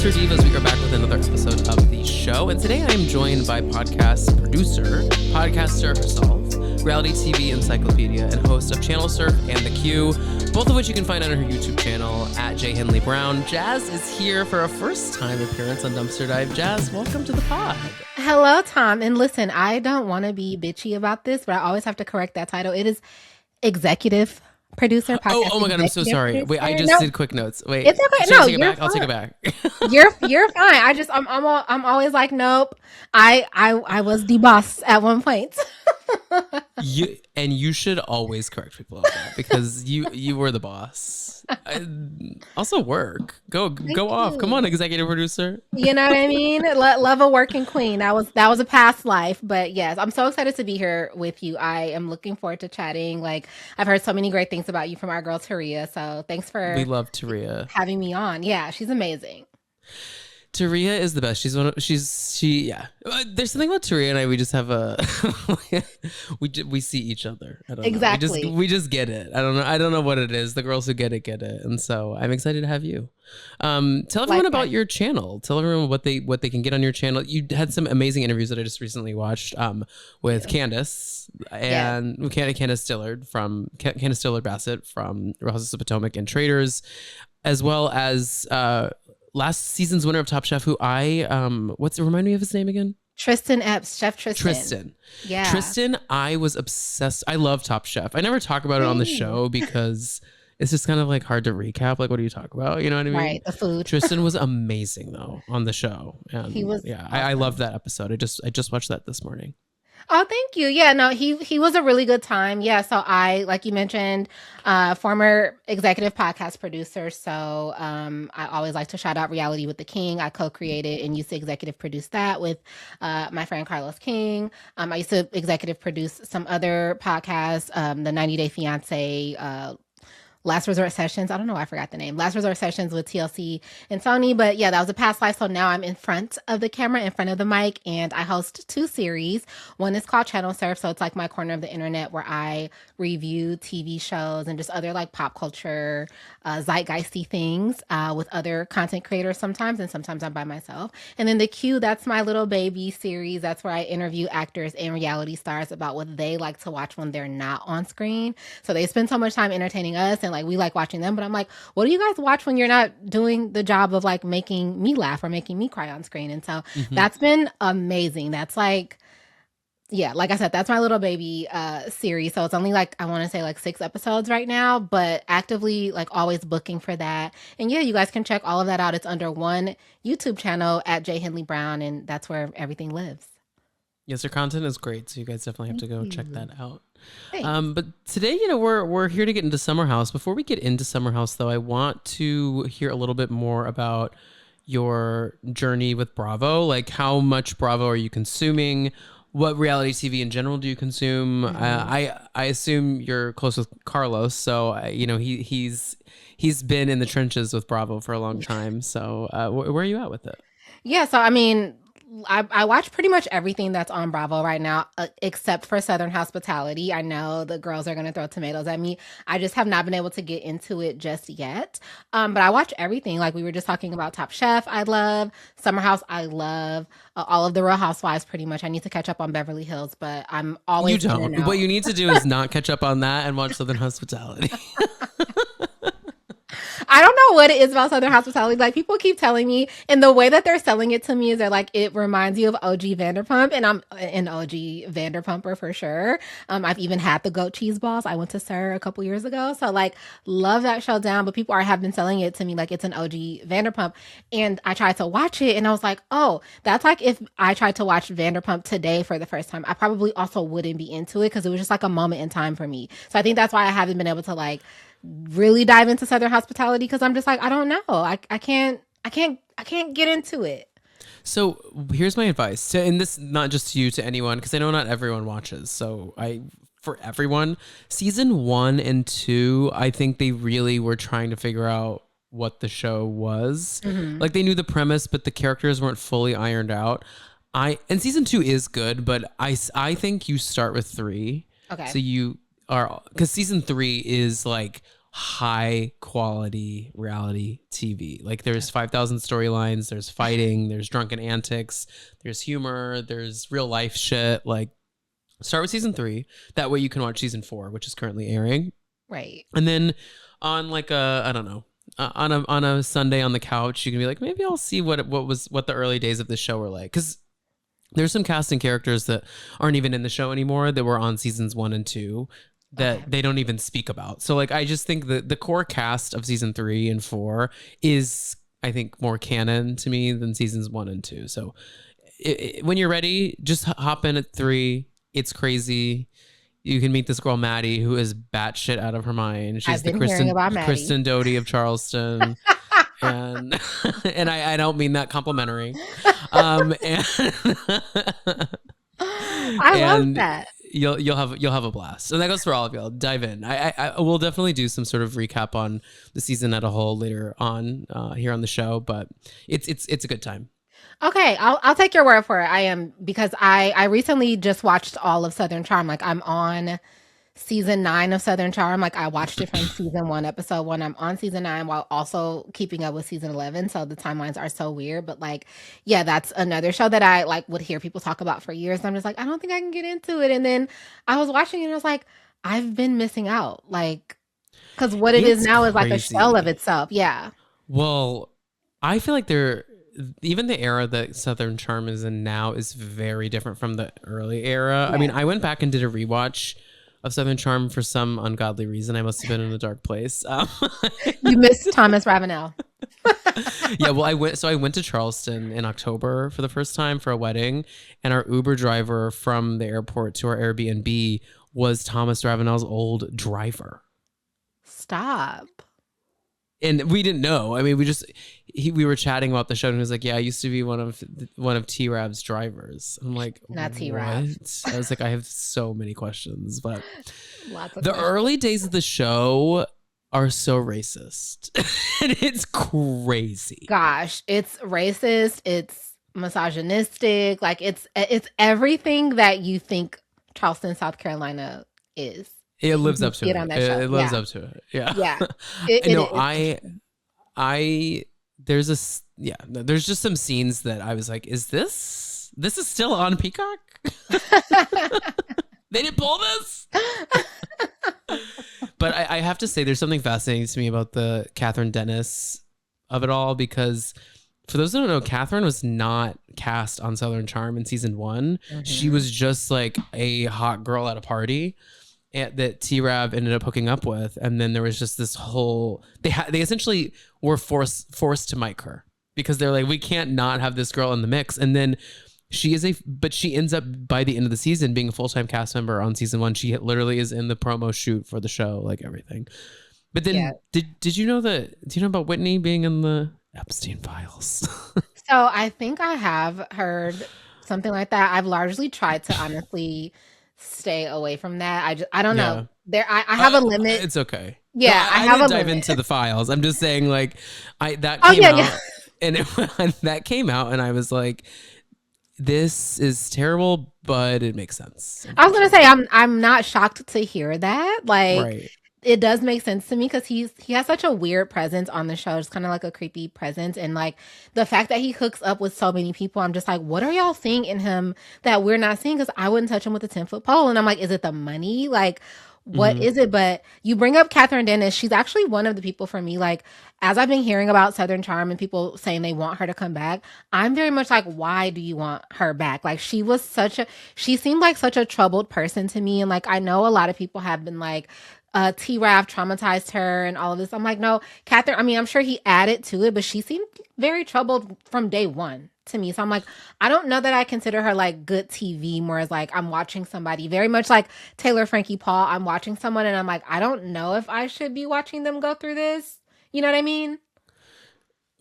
Divorcer Divas, we are back with another episode of the show, and today I am joined by podcast producer, podcaster herself, reality TV encyclopedia, and host of Channel Surf and The Q, both of which you can find on her YouTube channel at Henley-Brown. Jazz is here for a first-time appearance on Dumpster Dive. Jazz, welcome to the pod. Hello, Tom. And listen, I don't want to be bitchy about this, but I always have to correct that title. It is executive producer. Oh my God, I'm so sorry. Producer. Wait, I just did quick notes. Wait, it's okay. No, I'll take it back. You're fine. I'm always like, nope. I was the boss at one point. You should always correct people like that because you were the boss. Also work. Go off. Come on, executive producer. You know what I mean? Love a working queen. That was a past life. But yes, I'm so excited to be here with you. I am looking forward to chatting. Like, I've heard so many great things about you from our girl Taria. So thanks for we love Taria having me on. Yeah, she's amazing. Taria is the best. Yeah. There's something about Taria and I. We just have we see each other. I don't exactly. know. We just get it. I don't know what it is. The girls who get it. And so I'm excited to have you. Tell everyone about your channel. Tell everyone what they can get on your channel. You had some amazing interviews that I just recently watched with Candace and Candace Dillard Bassett from Real Housewives of Potomac and Traders, as well as last season's winner of Top Chef, who remind me of his name again? Tristan Epps, Chef Tristan. Yeah. Tristan, I was obsessed. I love Top Chef. I never talk about it on the show because it's just kind of like hard to recap. Like, what do you talk about? You know what I mean? Right, the food. Tristan was amazing though on the show. And he was. Yeah, I loved that episode. I just watched that this morning. Oh, thank you. Yeah, no, he was a really good time. Yeah, so I, like you mentioned, former executive podcast producer. So I always like to shout out Reality with the King. I co-created and used to executive produce that with my friend Carlos King. I used to executive produce some other podcasts, the 90 Day Fiance, Last Resort Sessions. I don't know why I forgot the name. Last Resort Sessions with TLC and Sony. But yeah, that was a past life. So now I'm in front of the camera, in front of the mic, and I host 2 series. One is called Channel Surf. So it's like my corner of the internet where I review TV shows and just other like pop culture, zeitgeisty things with other content creators sometimes. And sometimes I'm by myself. And then the Q, that's my little baby series. That's where I interview actors and reality stars about what they like to watch when they're not on screen. So they spend so much time entertaining us and like we like watching them, but I'm like, what do you guys watch when you're not doing the job of like making me laugh or making me cry on screen? And so that's been amazing. That's like, yeah, like I said, that's my little baby series. So it's only like, I want to say like 6 episodes right now, but actively like always booking for that. And yeah, you guys can check all of that out. It's under one YouTube channel at Henley-Brown, and that's where everything lives. Yes, their content is great, so you guys definitely have to go check that out. But today, we're here to get into Summer House. Before we get into Summer House, though, I want to hear a little bit more about your journey with Bravo. Like, how much Bravo are you consuming? What reality TV in general do you consume? I assume you're close with Carlos, so he's been in the trenches with Bravo for a long time. So where are you at with it? Yeah, so I mean, I watch pretty much everything that's on Bravo right now, except for Southern Hospitality. I know the girls are going to throw tomatoes at me. I just have not been able to get into it just yet. But I watch everything. Like we were just talking about Top Chef, I love. Summer House, I love. All of the Real Housewives, pretty much. I need to catch up on Beverly Hills, but I'm always. You don't. What you need to do is not catch up on that and watch Southern Hospitality. I don't know what it is about Southern Hospitality. Like people keep telling me, and the way that they're selling it to me is they're like, it reminds you of OG Vanderpump, and I'm an OG Vanderpumper for sure. I've even had the goat cheese balls. I went to Sir a couple years ago, so like love that show down. But people have been selling it to me like it's an OG Vanderpump, and I tried to watch it, and I was like, oh, that's like if I tried to watch Vanderpump today for the first time, I probably also wouldn't be into it because it was just like a moment in time for me. So I think that's why I haven't been able to like really dive into Southern Hospitality because I'm just like, I don't know. I can't get into it. So here's my advice and this not just to you, to anyone, because I know not everyone watches. So for everyone, season 1 and 2, I think they really were trying to figure out what the show was. Like they knew the premise, but the characters weren't fully ironed out. And season 2 is good, but I think you start with 3. Okay. So you are, because season 3 is like high quality reality TV. Like there's 5,000 storylines, there's fighting, there's drunken antics, there's humor, there's real life shit. Like start with season 3. That way you can watch season 4, which is currently airing. Right. And then on like I don't know, on a Sunday on the couch, you can be like, maybe I'll see what the early days of the show were like. Because there's some casting characters that aren't even in the show anymore that were on seasons 1 and 2 that they don't even speak about. So like, I just think that the core cast of season 3 and 4 is, I think, more canon to me than seasons 1 and 2. So when you're ready, just hop in at 3. It's crazy. You can meet this girl, Maddie, who is batshit out of her mind. She's the Kristen Doty of Charleston. and I don't mean that complimentary. I love that. You'll have a blast, and that goes for all of y'all. Dive in. I will definitely do some sort of recap on the season at a whole later on here on the show, but it's a good time. Okay, I'll take your word for it. Because I recently just watched all of Southern Charm. Like I'm on season 9 of Southern Charm. Like I watched it from season 1, episode 1. I'm on season 9 while also keeping up with season 11. So the timelines are so weird. But like, yeah, that's another show that I like would hear people talk about for years. And I'm just like, I don't think I can get into it. And then I was watching it and I was like, I've been missing out. Like, because what it is now is like a shell of itself. Yeah. Well, I feel like even the era that Southern Charm is in now is very different from the early era. Yeah. I mean, I went back and did a rewatch of Southern Charm for some ungodly reason. I must have been in a dark place. You missed Thomas Ravenel. Yeah, well, I went to Charleston in October for the first time for a wedding, and our Uber driver from the airport to our Airbnb was Thomas Ravenel's old driver. Stop. And we didn't know. I mean, we were chatting about the show, and he was like, "Yeah, I used to be one of T-Rav's drivers." I'm like, "Not T-Rav." I was like, I have so many questions, but lots of the questions. Early days of the show are so racist, and it's crazy. Gosh, it's racist. It's misogynistic. Like it's everything that you think Charleston, South Carolina is. It lives up to it. It lives up to it. Yeah. Yeah. There's just some scenes that I was like, is this is still on Peacock? They didn't pull this? But I have to say, there's something fascinating to me about the Catherine Dennis of it all, because for those who don't know, Catherine was not cast on Southern Charm in season 1. Mm-hmm. She was just like a hot girl at a party that T-Rav ended up hooking up with, and then there was just this whole they essentially were forced to mic her because they're like, we can't not have this girl in the mix. And then she ends up by the end of the season being a full-time cast member on season 1. She literally is in the promo shoot for the show, like everything. But then did you know do you know about Whitney being in the Epstein files? So I think I have heard something like that. I've largely tried to honestly stay away from that. I don't know. I have a limit. It's okay. Yeah, no, I have didn't a dive limit. into the files. I'm just saying, like, that came out, and that came out, and I was like, this is terrible, but it makes sense. I was gonna say I'm not shocked to hear that. Like, right. It does make sense to me because he has such a weird presence on the show. It's kind of like a creepy presence. And like the fact that he hooks up with so many people, I'm just like, what are y'all seeing in him that we're not seeing? Because I wouldn't touch him with a 10-foot pole. And I'm like, is it the money? Like, what is it? But you bring up Catherine Dennis. She's actually one of the people for me. Like, as I've been hearing about Southern Charm and people saying they want her to come back, I'm very much like, why do you want her back? Like, she seemed like such a troubled person to me. And like, I know a lot of people have been like, T-Rav traumatized her and all of this. I'm like, no, Catherine, I mean, I'm sure he added to it, but she seemed very troubled from day one to me. So I'm like, I don't know that I consider her like good TV, more as like I'm watching somebody, very much like Taylor Frankie Paul. I'm watching someone and I'm like, I don't know if I should be watching them go through this. You know what I mean?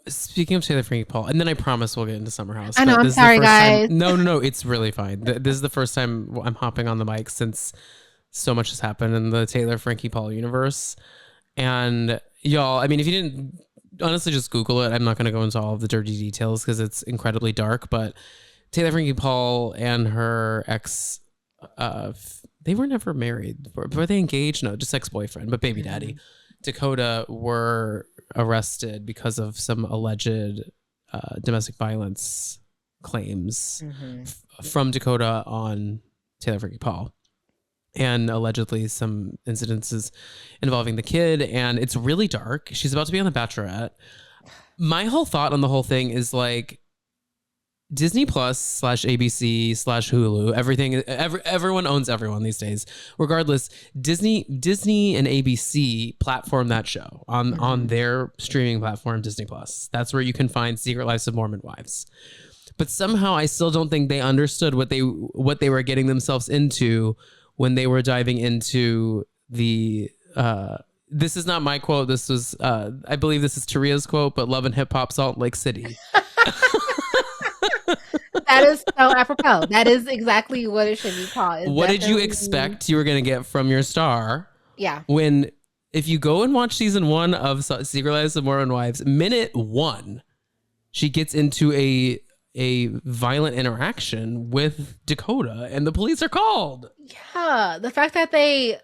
Speaking of Taylor Frankie Paul, and then I promise we'll get into Summer House. I know, I'm sorry, guys. No, it's really fine. This is the first time I'm hopping on the mic since so much has happened in the Taylor Frankie Paul universe. And y'all, I mean, if you didn't, honestly, just Google it. I'm not going to go into all of the dirty details because it's incredibly dark. But Taylor Frankie Paul and her ex, they were never married. Were they engaged? No, just ex-boyfriend, but baby daddy. Dakota were arrested because of some alleged domestic violence claims from Dakota on Taylor Frankie Paul. And allegedly some incidences involving the kid. And it's really dark. She's about to be on The Bachelorette. My whole thought on the whole thing is like Disney Plus / ABC / Hulu. Everyone owns everyone these days. Regardless, Disney and ABC platform that show on their streaming platform, Disney Plus. That's where you can find Secret Lives of Mormon Wives. But somehow I still don't think they understood what they were getting themselves into when they were diving into the this is not my quote. This was I believe this is Taria's quote, but Love and Hip Hop Salt Lake City. That is so apropos. That is exactly what it should be called. What did you expect you were going to get from your star? Yeah. If you go and watch season 1 of Secret Lives of Mormon Wives, minute 1, she gets into a violent interaction with Dakota and the police are called. Yeah. The fact that they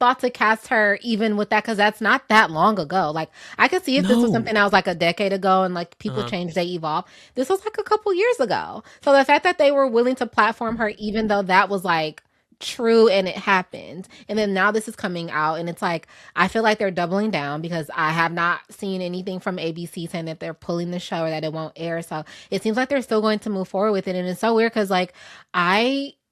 thought to cast her even with that, because that's not that long ago. Like, I could see if this was something that was like a decade ago and like people change, they evolve. This was like a couple years ago. So the fact that they were willing to platform her, even though that was like true and it happened, and then now this is coming out, and it's like, I feel like they're doubling down, because I have not seen anything from ABC saying that they're pulling the show or that it won't air. So it seems like they're still going to move forward with it. And it's so weird because like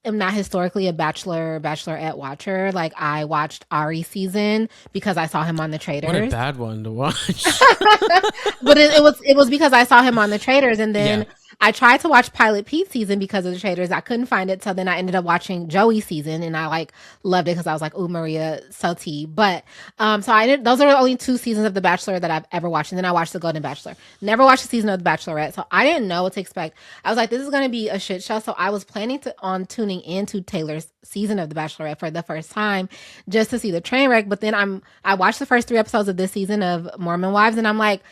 I'm not historically a Bachelorette watcher. Like, I watched Ari's season because I saw him on The Traitors. What a bad one to watch. But it was because I saw him on The Traitors, and then I tried to watch Pilot Pete's season because of The Traitors. I couldn't find it, so then I ended up watching Joey's season, and I like loved it because I was like, "Ooh, Maria Soti." But so those are the only 2 seasons of The Bachelor that I've ever watched, and then I watched The Golden Bachelor. Never watched a season of The Bachelorette, so I didn't know what to expect. I was like, "This is going to be a shit show," so I was planning on tuning into Taylor's season of The Bachelorette for the first time just to see the train wreck. But then I watched the first 3 episodes of this season of Mormon Wives, and I'm like,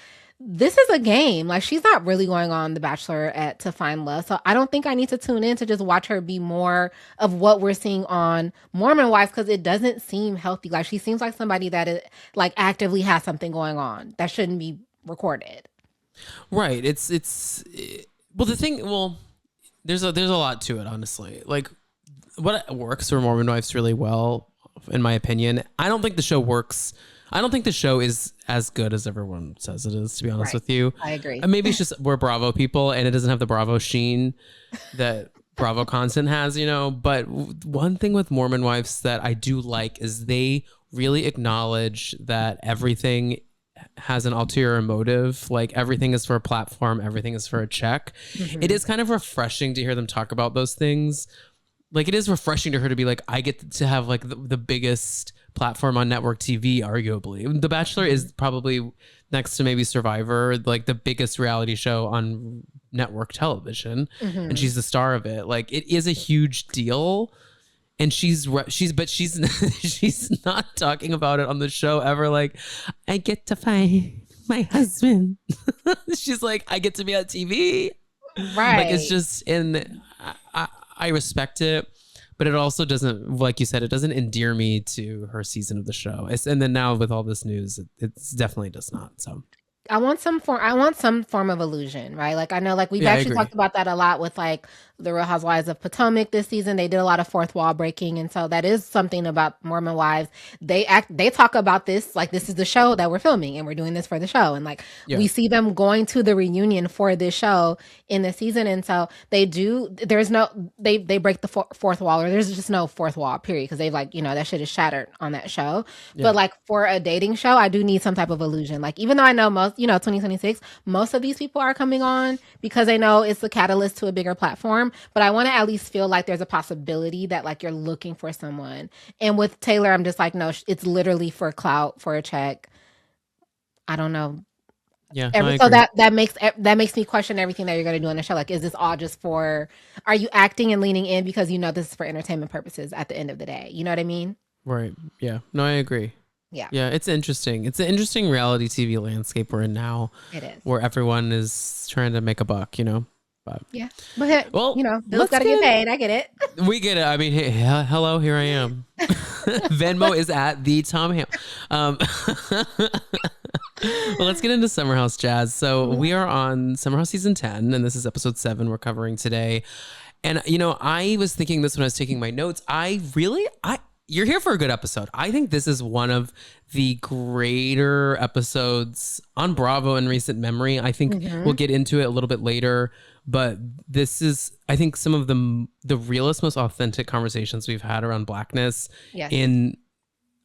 this is a game. Like, she's not really going on The Bachelorette to find love. So I don't think I need to tune in to just watch her be more of what we're seeing on Mormon Wives, because it doesn't seem healthy. Like, she seems like somebody that is, like, actively has something going on that shouldn't be recorded. Right. There's a lot to it, honestly. Like, what works for Mormon Wives really well, in my opinion, I don't think the show works. I don't think the show is as good as everyone says it is, to be honest with you. I agree. Maybe it's just we're Bravo people and it doesn't have the Bravo sheen that Bravo content has, you know. But one thing with Mormon Wives that I do like is they really acknowledge that everything has an ulterior motive. Like, everything is for a platform, everything is for a check. It is kind of refreshing to hear them talk about those things. Like, it is refreshing to her to be like, I get to have like the biggest platform on network TV, arguably. The Bachelor is probably next to maybe Survivor, like the biggest reality show on network television, and she's the star of it. Like, it is a huge deal, and she's she's not talking about it on the show ever. Like, I get to find my husband. She's like, I get to be on TV, right? Like, it's just I respect it, but it also doesn't, like you said, it doesn't endear me to her season of the show. And then now with all this news, it definitely does not. So I want some form of illusion, right? Like, I know, like, we've actually talked about that a lot with like the Real Housewives of Potomac this season. They did a lot of fourth wall breaking, and so that is something about Mormon Wives. They talk about this like this is the show that we're filming, and we're doing this for the show, and like we see them going to the reunion for this show in the season, and so they do. There's no they break the fourth wall, or there's just no fourth wall period, because they've like, you know, that shit is shattered on that show. But like, for a dating show, I do need some type of illusion. Like, even though I know most, you know, 2026, most of these people are coming on because they know it's the catalyst to a bigger platform. But I want to at least feel like there's a possibility that like you're looking for someone. And with Taylor, I'm just like, no, it's literally for clout, for a check. I don't know. Yeah. So that makes me question everything that you're going to do on the show. Like, is this all just for, are you acting and leaning in because you know this is for entertainment purposes at the end of the day? You know what I mean? Right. Yeah. No, I agree. Yeah. Yeah, it's interesting. It's an interesting reality TV landscape we're in now. It is. Where everyone is trying to make a buck, you know? But, yeah. But, well, you know, Bill's got to get paid. I get it. We get it. I mean, hey, hello, here I am. Venmo is at the Tom Ham. Well, let's get into Summer House Jazz. So we are on Summer House season 10, and this is episode 7 we're covering today. And, I was thinking this when I was taking my notes. You're here for a good episode. I think this is one of the greater episodes on Bravo in recent memory. I think we'll get into it a little bit later, but this is, I think, some of the realest, most authentic conversations we've had around Blackness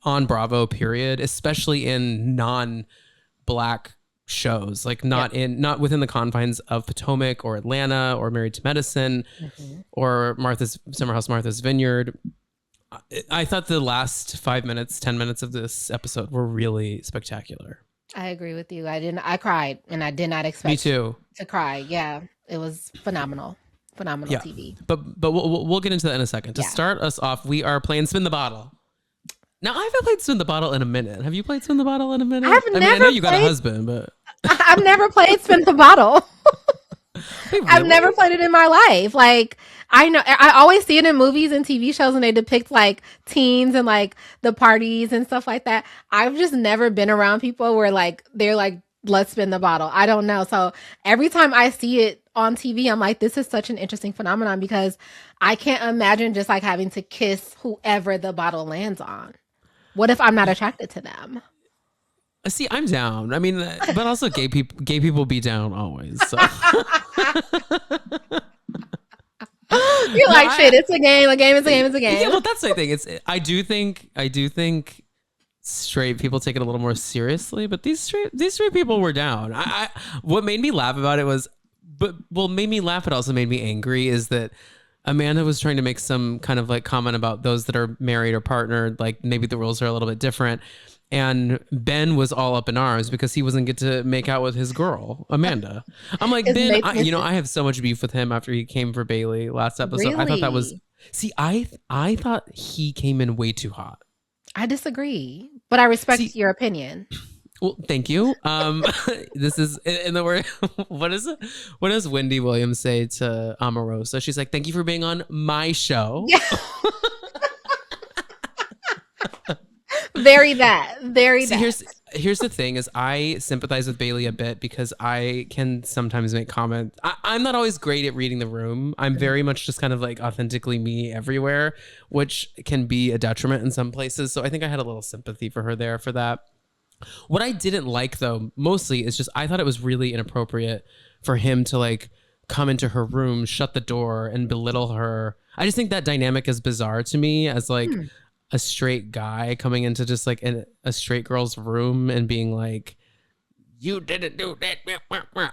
on Bravo, period, especially in non-Black shows, like not within the confines of Potomac or Atlanta or Married to Medicine or Summer House Martha's Vineyard. I thought the last 5 minutes, 10 minutes of this episode were really spectacular. I agree with you. I cried, and I did not expect to cry. Yeah, it was phenomenal. Phenomenal TV. But we'll get into that in a second. To start us off, we are playing Spin the Bottle. Now, I haven't played Spin the Bottle in a minute. Have you played Spin the Bottle in a minute? I know you got a husband, but I've never played Spin the Bottle. Wait, really? I've never played it in my life. Like, I know I always see it in movies and TV shows, and they depict like teens and like the parties and stuff like that. I've just never been around people where like they're like, let's spin the bottle. I don't know. So every time I see it on TV, I'm like, this is such an interesting phenomenon, because I can't imagine just like having to kiss whoever the bottle lands on. What if I'm not attracted to them? See, I'm down. I mean, but also gay people be down always. So. You're like, shit, it's a game. A game is a game. It's a game. Yeah, well, that's the thing. I do think straight people take it a little more seriously, but these straight people were down. What made me laugh about it made me laugh. It also made me angry is that Amanda was trying to make some kind of like comment about those that are married or partnered, like maybe the rules are a little bit different. And Ben was all up in arms because he wasn't get to make out with his girl, Amanda. I'm like, Ben, I have so much beef with him after he came for Bailey last episode. Really? I thought that was, I thought he came in way too hot. I disagree, but I respect your opinion. Well, thank you. This is in the word. What is it? What does Wendy Williams say to Omarosa? She's like, "Thank you for being on my show." Yeah. Very that. Here's the thing: is I sympathize with Bailey a bit because I can sometimes make comments. I'm not always great at reading the room. I'm very much just kind of like authentically me everywhere, which can be a detriment in some places. So I think I had a little sympathy for her there for that. What I didn't like, though, mostly is just I thought it was really inappropriate for him to like come into her room, shut the door, and belittle her. I just think that dynamic is bizarre to me as like a straight guy coming into just like a straight girl's room and being like, "You didn't do that."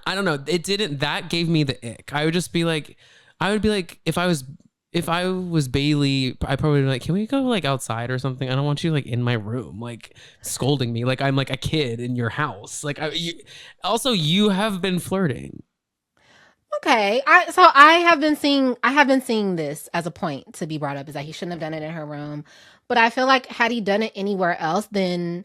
I don't know. That gave me the ick. I would be like, if I was Bailey, I probably would be like, can we go like outside or something? I don't want you like in my room, like scolding me like I'm like a kid in your house. Like you have been flirting. Okay. I have been seeing this as a point to be brought up, is that he shouldn't have done it in her room. But I feel like had he done it anywhere else, then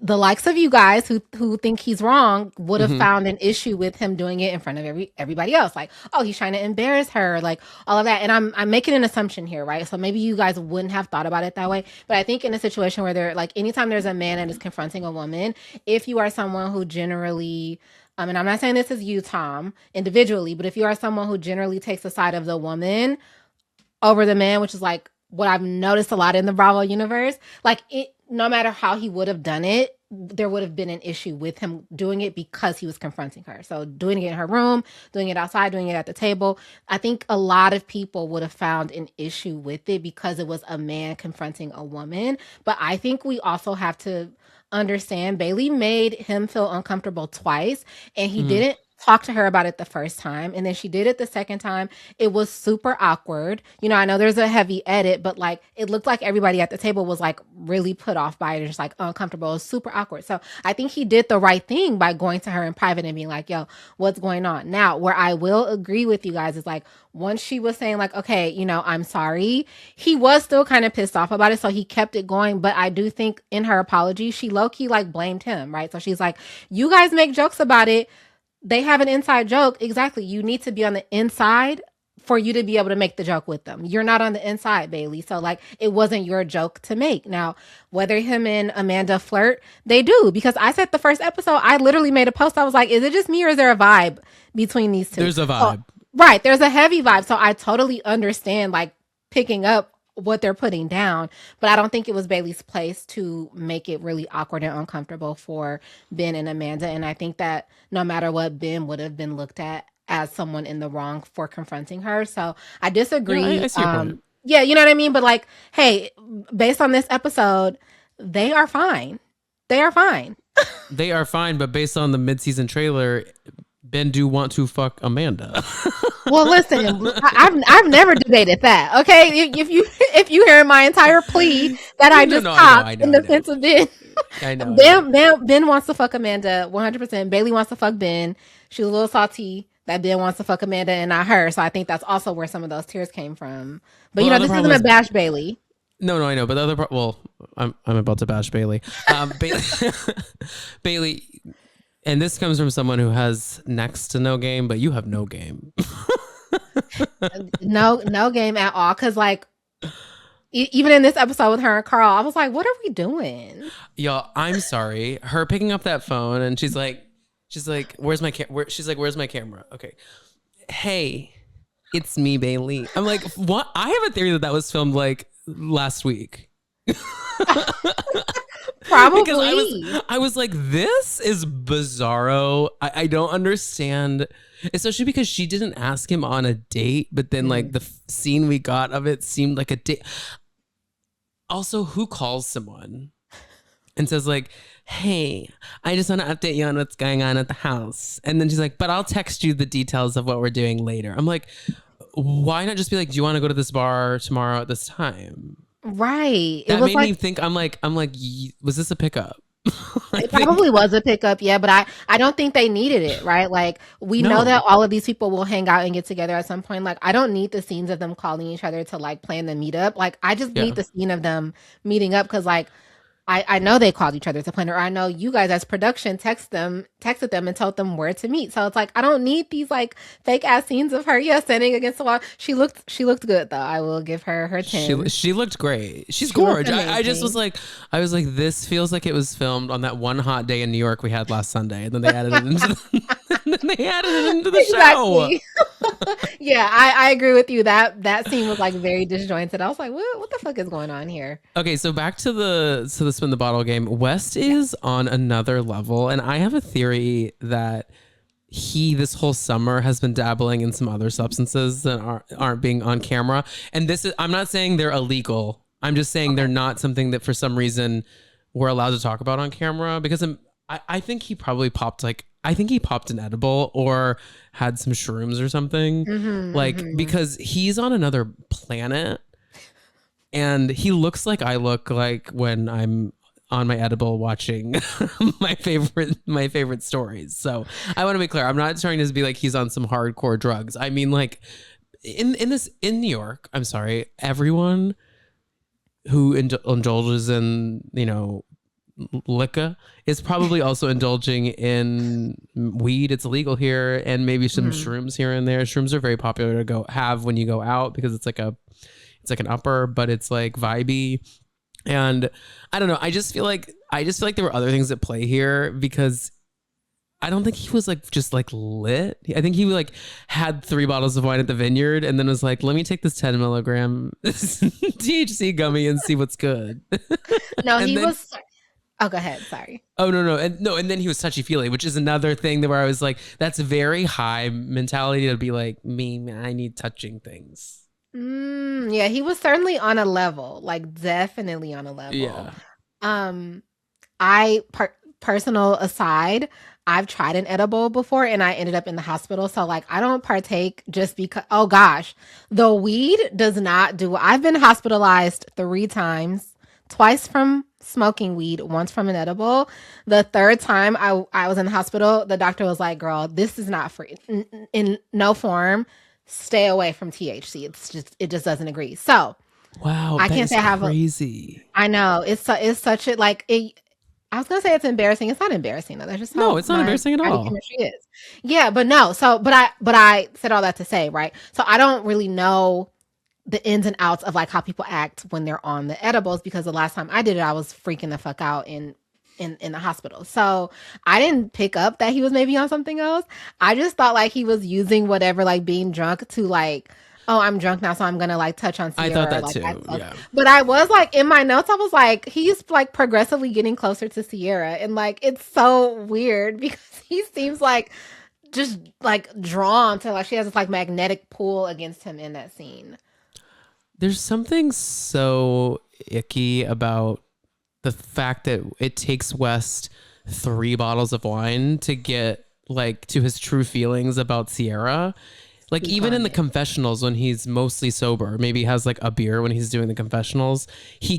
the likes of you guys who think he's wrong would have found an issue with him doing it in front of everybody else. Like, oh, he's trying to embarrass her, like all of that. And I'm making an assumption here, right? So maybe you guys wouldn't have thought about it that way. But I think in a situation where they're like, anytime there's a man that is confronting a woman, if you are someone who generally, and I'm not saying this is you, Tom, individually, but if you are someone who generally takes the side of the woman over the man, which is like what I've noticed a lot in the Bravo universe, like no matter how he would have done it, there would have been an issue with him doing it because he was confronting her. So doing it in her room, doing it outside, doing it at the table. I think a lot of people would have found an issue with it because it was a man confronting a woman. But I think we also have to understand Bailey made him feel uncomfortable twice, and he didn't talk to her about it the first time, and then she did it the second time. It was super awkward. I know there's a heavy edit, but like it looked like everybody at the table was like really put off by it, just like uncomfortable. It was super awkward. So I think he did the right thing by going to her in private and being like, yo, what's going on? Now, where I will agree with you guys is like, once she was saying like, okay, I'm sorry, he was still kind of pissed off about it. So he kept it going. But I do think in her apology, she low-key like blamed him, right? So she's like, you guys make jokes about it. They have an inside joke. Exactly. You need to be on the inside for you to be able to make the joke with them. You're not on the inside, Bailey. So like it wasn't your joke to make. Now, whether him and Amanda flirt, they do. Because I said the first episode, I literally made a post. I was like, is it just me or is there a vibe between these two? There's a vibe. Right. There's a heavy vibe. So I totally understand like picking up what they're putting down, but I don't think it was Bailey's place to make it really awkward and uncomfortable for Ben and Amanda. And I think that no matter what, Ben would have been looked at as someone in the wrong for confronting her. So I disagree. Yeah, I see your point. Yeah, you know what I mean? But like, hey, based on this episode, they are fine. They are fine. They are fine, but based on the mid-season trailer, Ben do want to fuck Amanda. Well, listen, I've never debated that. Okay, if you hear my entire plea that I just popped in defense of Ben, I know. Ben wants to fuck Amanda 100%. Bailey wants to fuck Ben. She was a little salty that Ben wants to fuck Amanda and not her. So I think that's also where some of those tears came from. But you know, this isn't a bash Bailey. No, I know. But the other I'm about to bash Bailey. Bailey. And this comes from someone who has next to no game, but you have no game. no game at all. Because like, even in this episode with her and Carl, I was like, what are we doing? Y'all, I'm sorry. Her picking up that phone and she's like, where's my camera? She's like, where's my camera? Okay. Hey, it's me, Bailey. I'm like, what? I have a theory that was filmed like last week. Probably. Because I was like, this is bizarro. I don't understand, especially because she didn't ask him on a date, but then like the scene we got of it seemed like a date. Also, who calls someone and says like, hey, I just want to update you on what's going on at the house. And then she's like, but I'll text you the details of what we're doing later. I'm like, why not just be like, do you want to go to this bar tomorrow at this time? Right. That made me think, I'm like, was this a pickup? It probably was a pickup, yeah, but I don't think they needed it, right? Like, we know that all of these people will hang out and get together at some point. Like, I don't need the scenes of them calling each other to, like, plan the meetup. Like, I just need the scene of them meeting up because, like, I know they called each other to plan, or I know you guys as production texted them and told them where to meet. So it's like, I don't need these like fake ass scenes of her, standing against the wall. She looked good though. I will give her 10. She looked great. She's gorgeous. I just was like, this feels like it was filmed on that one hot day in New York we had last Sunday, and then they added it into the show. Yeah, I agree with you. That scene was like very disjointed. I was like, what the fuck is going on here? Okay, so back to the spin the bottle game. West is on another level, and I have a theory that he this whole summer has been dabbling in some other substances that aren't being on camera. And I'm not saying they're illegal. I'm just saying they're not something that for some reason we're allowed to talk about on camera, because I think he probably popped an edible or had some shrooms or something, because he's on another planet. And he looks like I look like when I'm on my edible watching my favorite stories. So I want to be clear. I'm not trying to be like he's on some hardcore drugs. I mean, like in New York, I'm sorry, everyone who indulges in, liquor is probably also indulging in weed. It's illegal here, and maybe some shrooms here and there. Shrooms are very popular to have when you go out because it's like an upper, but it's like vibey. And I don't know. I just feel like there were other things at play here, because I don't think he was like just like lit. I think he like had 3 bottles of wine at the Vineyard and then was like, let me take this 10 milligram THC gummy and see what's good. No, was. Oh, go ahead. Sorry. Oh, no. And then he was touchy-feely, which is another thing where I was like, that's a very high mentality to be like, I need touching things. Yeah, he was certainly on a level, like definitely on a level. Yeah. Personal aside, I've tried an edible before and I ended up in the hospital. So like, I don't partake just because, oh gosh, the weed does not do. I've been hospitalized 3 times, twice from smoking weed, once from an edible. The 3rd time I was in the hospital, the doctor was like, girl, this is not free in no form. Stay away from THC. It just doesn't agree. So wow, I can't say I have crazy. I know it's such a like it. I was gonna say it's embarrassing. It's not embarrassing though. That's just No, how it's not embarrassing at all. chemistry is. Yeah, but no. So, but I said all that to say, right? So I don't really know the ins and outs of like how people act when they're on the edibles, because the last time I did it, I was freaking the fuck out in the hospital. So I didn't pick up that he was maybe on something else. I just thought like he was using whatever, like being drunk to like, oh, I'm drunk now, so I'm gonna like touch on Sierra. I thought that like, too. Yeah. But I was like in my notes, I was like, he's like progressively getting closer to Sierra, and like it's so weird because he seems like just like drawn to, like, she has this like magnetic pull against him in that scene. There's something so icky about the fact that it takes West 3 bottles of wine to get like to his true feelings about Sierra. Like even in the confessionals when he's mostly sober, maybe has like a beer when he's doing the confessionals, he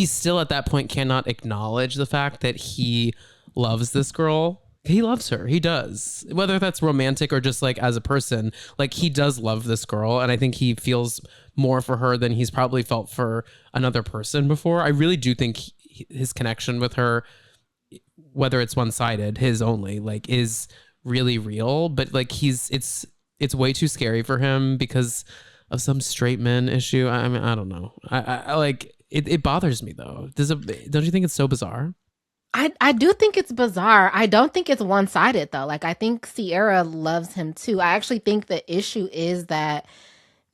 still at that point cannot acknowledge the fact that he loves this girl. He loves her. He does. Whether that's romantic or just like as a person, like he does love this girl. And I think he feels more for her than he's probably felt for another person before. I really do think his connection with her, whether it's one-sided, his only, like, is really real. But like it's way too scary for him because of some straight men issue. I mean, I don't know. I like it bothers me though. Don't you think it's so bizarre? I do think it's bizarre. I don't think it's one-sided though. Like I think Sierra loves him too. I actually think the issue is that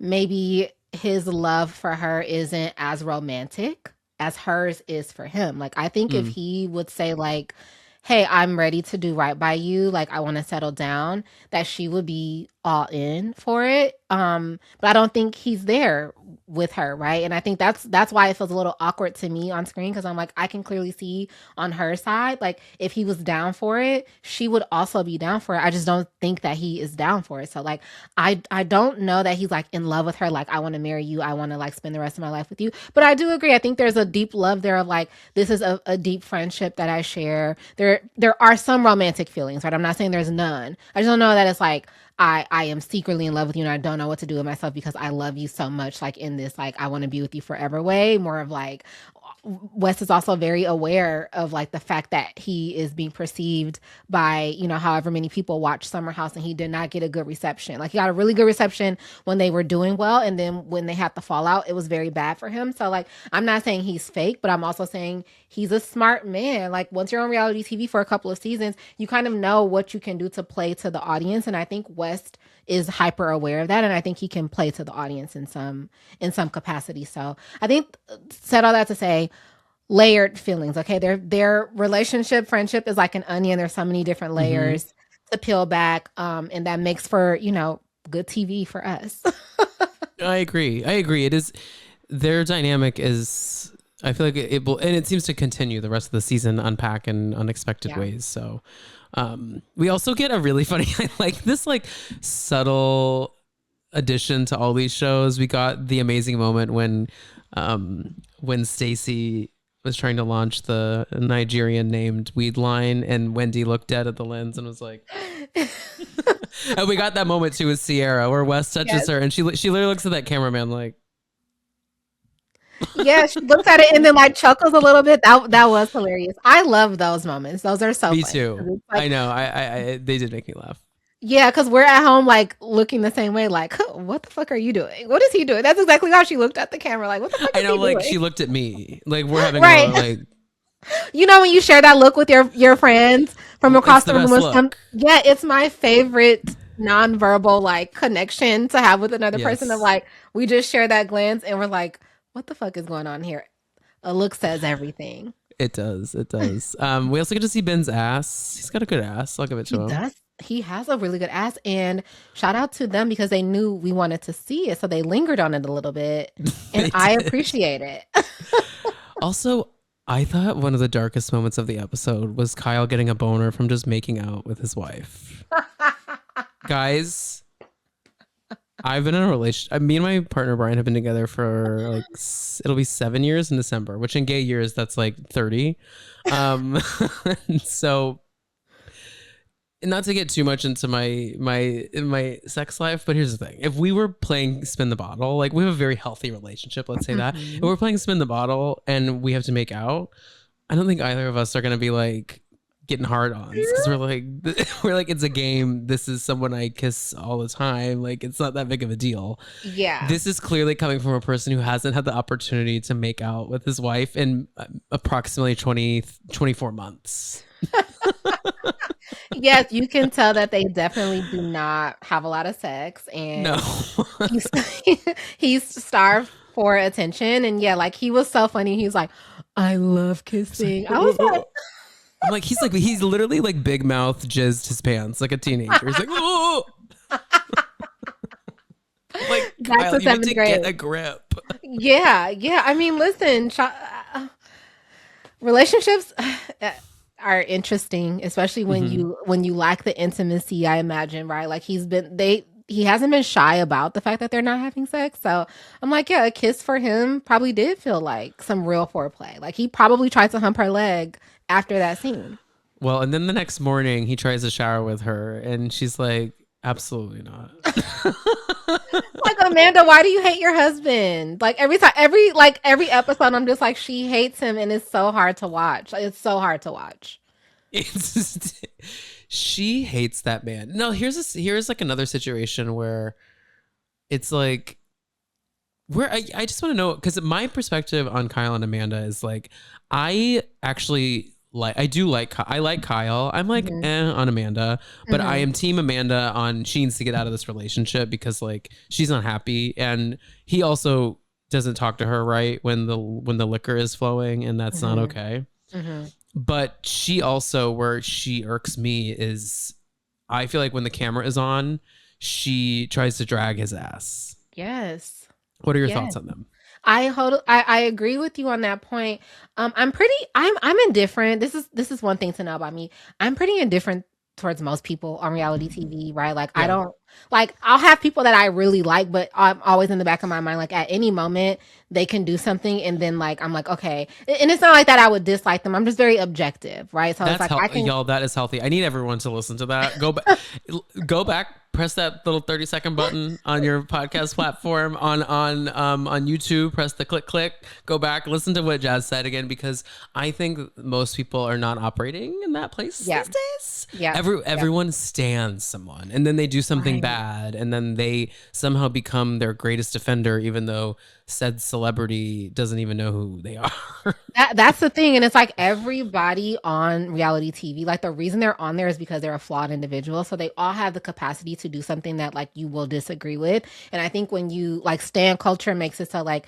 maybe his love for her isn't as romantic as hers is for him. Like I think if he would say like, hey, I'm ready to do right by you, like I want to settle down, that she would be all in for it. But I don't think he's there with her, right? And I think that's why it feels a little awkward to me on screen, because I'm like, I can clearly see on her side, like if he was down for it, she would also be down for it. I just don't think that he is down for it. So like I don't know that he's like in love with her, like I want to marry you, I want to like spend the rest of my life with you. But I do agree. I think there's a deep love there of like, this is a deep friendship that I share. There are some romantic feelings, right? I'm not saying there's none. I just don't know that it's like I am secretly in love with you and I don't know what to do with myself because I love you so much, like in this like I want to be with you forever way. More of like Wes is also very aware of like the fact that he is being perceived by, you know, however many people watch Summer House, and he did not get a good reception. Like he got a really good reception when they were doing well, and then when they had the fallout, it was very bad for him. So like I'm not saying he's fake, but I'm also saying he's a smart man. Like once you're on reality TV for a couple of seasons, you kind of know what you can do to play to the audience, and I think West is hyper aware of that, and I think he can play to the audience in some capacity. So I think, said all that to say, layered feelings. Okay, their relationship, friendship is like an onion. There's so many different layers to peel back, and that makes for, you know, good TV for us. I agree. It is, their dynamic is, I feel like it will, and it seems to continue the rest of the season, unpack in unexpected ways. So we also get a really funny, I like this like subtle addition to all these shows. We got the amazing moment when Stacey was trying to launch the Nigerian named weed line, and Wendy looked dead at the lens and was like, and we got that moment too with Sierra where Wes touches her and she literally looks at that cameraman like, yeah, she looks at it and then like chuckles a little bit. That was hilarious. I love those moments. Those are so me funny. too. Like, I know. I they did make me laugh. Yeah, because we're at home like looking the same way, like, what the fuck are you doing? What is he doing? That's exactly how she looked at the camera, like, what the fuck is I know, he like doing? she looked at me. Like we're having right. like, you know, when you share that look with your friends from across the room, yeah, it's my favorite nonverbal like connection to have with another person, of like, we just share that glance and we're like, what the fuck is going on here? A look says everything. It does. We also get to see Ben's ass. He's got a good ass. I'll give it to him. He has a really good ass, and shout out to them because they knew we wanted to see it, so they lingered on it a little bit, and I appreciate it. Also, I thought one of the darkest moments of the episode was Kyle getting a boner from just making out with his wife. Guys, I've been in a relationship. Me and my partner Brian have been together for like, it'll be 7 years in December, which in gay years that's like 30. So, not to get too much into my sex life, but here's the thing: if we were playing spin the bottle, like we have a very healthy relationship, let's say that. If we're playing spin the bottle and we have to make out, I don't think either of us are gonna be like getting hard-ons because we're like we're like it's a game. This is someone I kiss all the time. Like it's not that big of a deal. Yeah. This is clearly coming from a person who hasn't had the opportunity to make out with his wife in approximately 24 months. Yes, you can tell that they definitely do not have a lot of sex, and No. he's he's starved for attention. And yeah, like he was so funny. He's like, I love kissing. I was like, I'm like, he's literally like big mouth jizzed his pants like a teenager. He's like, oh. Like, back Kyle, to you need seventh to grade. get a grip. Yeah, yeah. I mean, listen, relationships are interesting, especially when you lack the intimacy. I imagine, right? Like he hasn't been shy about the fact that they're not having sex. So I'm like, yeah, a kiss for him probably did feel like some real foreplay. Like he probably tried to hump her leg after that scene. Well, and then the next morning he tries to shower with her, and she's like, absolutely not. Like, Amanda, why do you hate your husband? Like every time, every episode, I'm just like, she hates him, and it's so hard to watch. Like, it's so hard to watch. It's just, she hates that man. No, here's like another situation where it's like where I just want to know, because my perspective on Kyle and Amanda is like, I actually I like Kyle. I'm like on Amanda, but I am team Amanda on she needs to get out of this relationship because like she's not happy, and he also doesn't talk to her right when the liquor is flowing, and that's not okay. But she also, where she irks me is I feel like when the camera is on, she tries to drag his ass. Yes. What are your thoughts on them? I agree with you on that point. I'm indifferent. This is one thing to know about me. I'm pretty indifferent towards most people on reality TV, right? Like I don't like, I'll have people that I really like, but I'm always in the back of my mind, like at any moment they can do something, and then like I'm like, okay. And it's not like that I would dislike them. I'm just very objective, right? So That's it's like y'all, that is healthy. I need everyone to listen to that. Go back, press that little 30-second button on your podcast platform on YouTube, press the click, go back, listen to what Jazz said again, because I think most people are not operating in that place these days. Yeah. Everyone stands someone, and then they do something bad, and then they somehow become their greatest defender, even though said celebrity doesn't even know who they are. That's the thing. And it's like everybody on reality TV, like the reason they're on there is because they're a flawed individual. So they all have the capacity to do something that like you will disagree with. And I think when you like stan culture makes it so like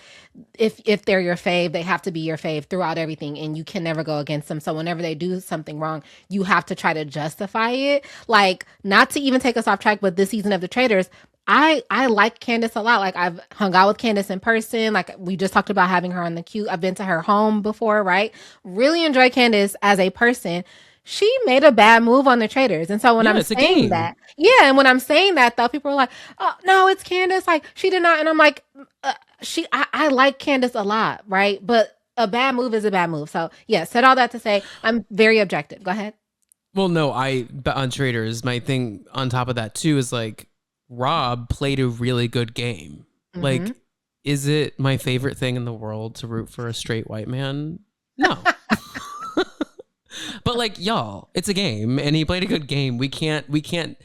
if they're your fave, they have to be your fave throughout everything, and you can never go against them. So whenever they do something wrong, you have to try to justify it. Like, not to even take us off track, but this season of The Traitors, I like Candace a lot. Like I've hung out with Candace in person. Like we just talked about having her on the queue. I've been to her home before, right? Really enjoy Candace as a person. She made a bad move on The Traitors. And so when I'm saying that, and when I'm saying that though, people are like, oh no, it's Candace. Like she did not. And I'm like, I like Candace a lot, right? But a bad move is a bad move. So yeah, said all that to say I'm very objective. Go ahead. Well, no, but on Traitors, my thing on top of that too is like, Rob played a really good game. Like, is it my favorite thing in the world to root for a straight white man? No. But like, y'all, it's a game, and he played a good game. We can't.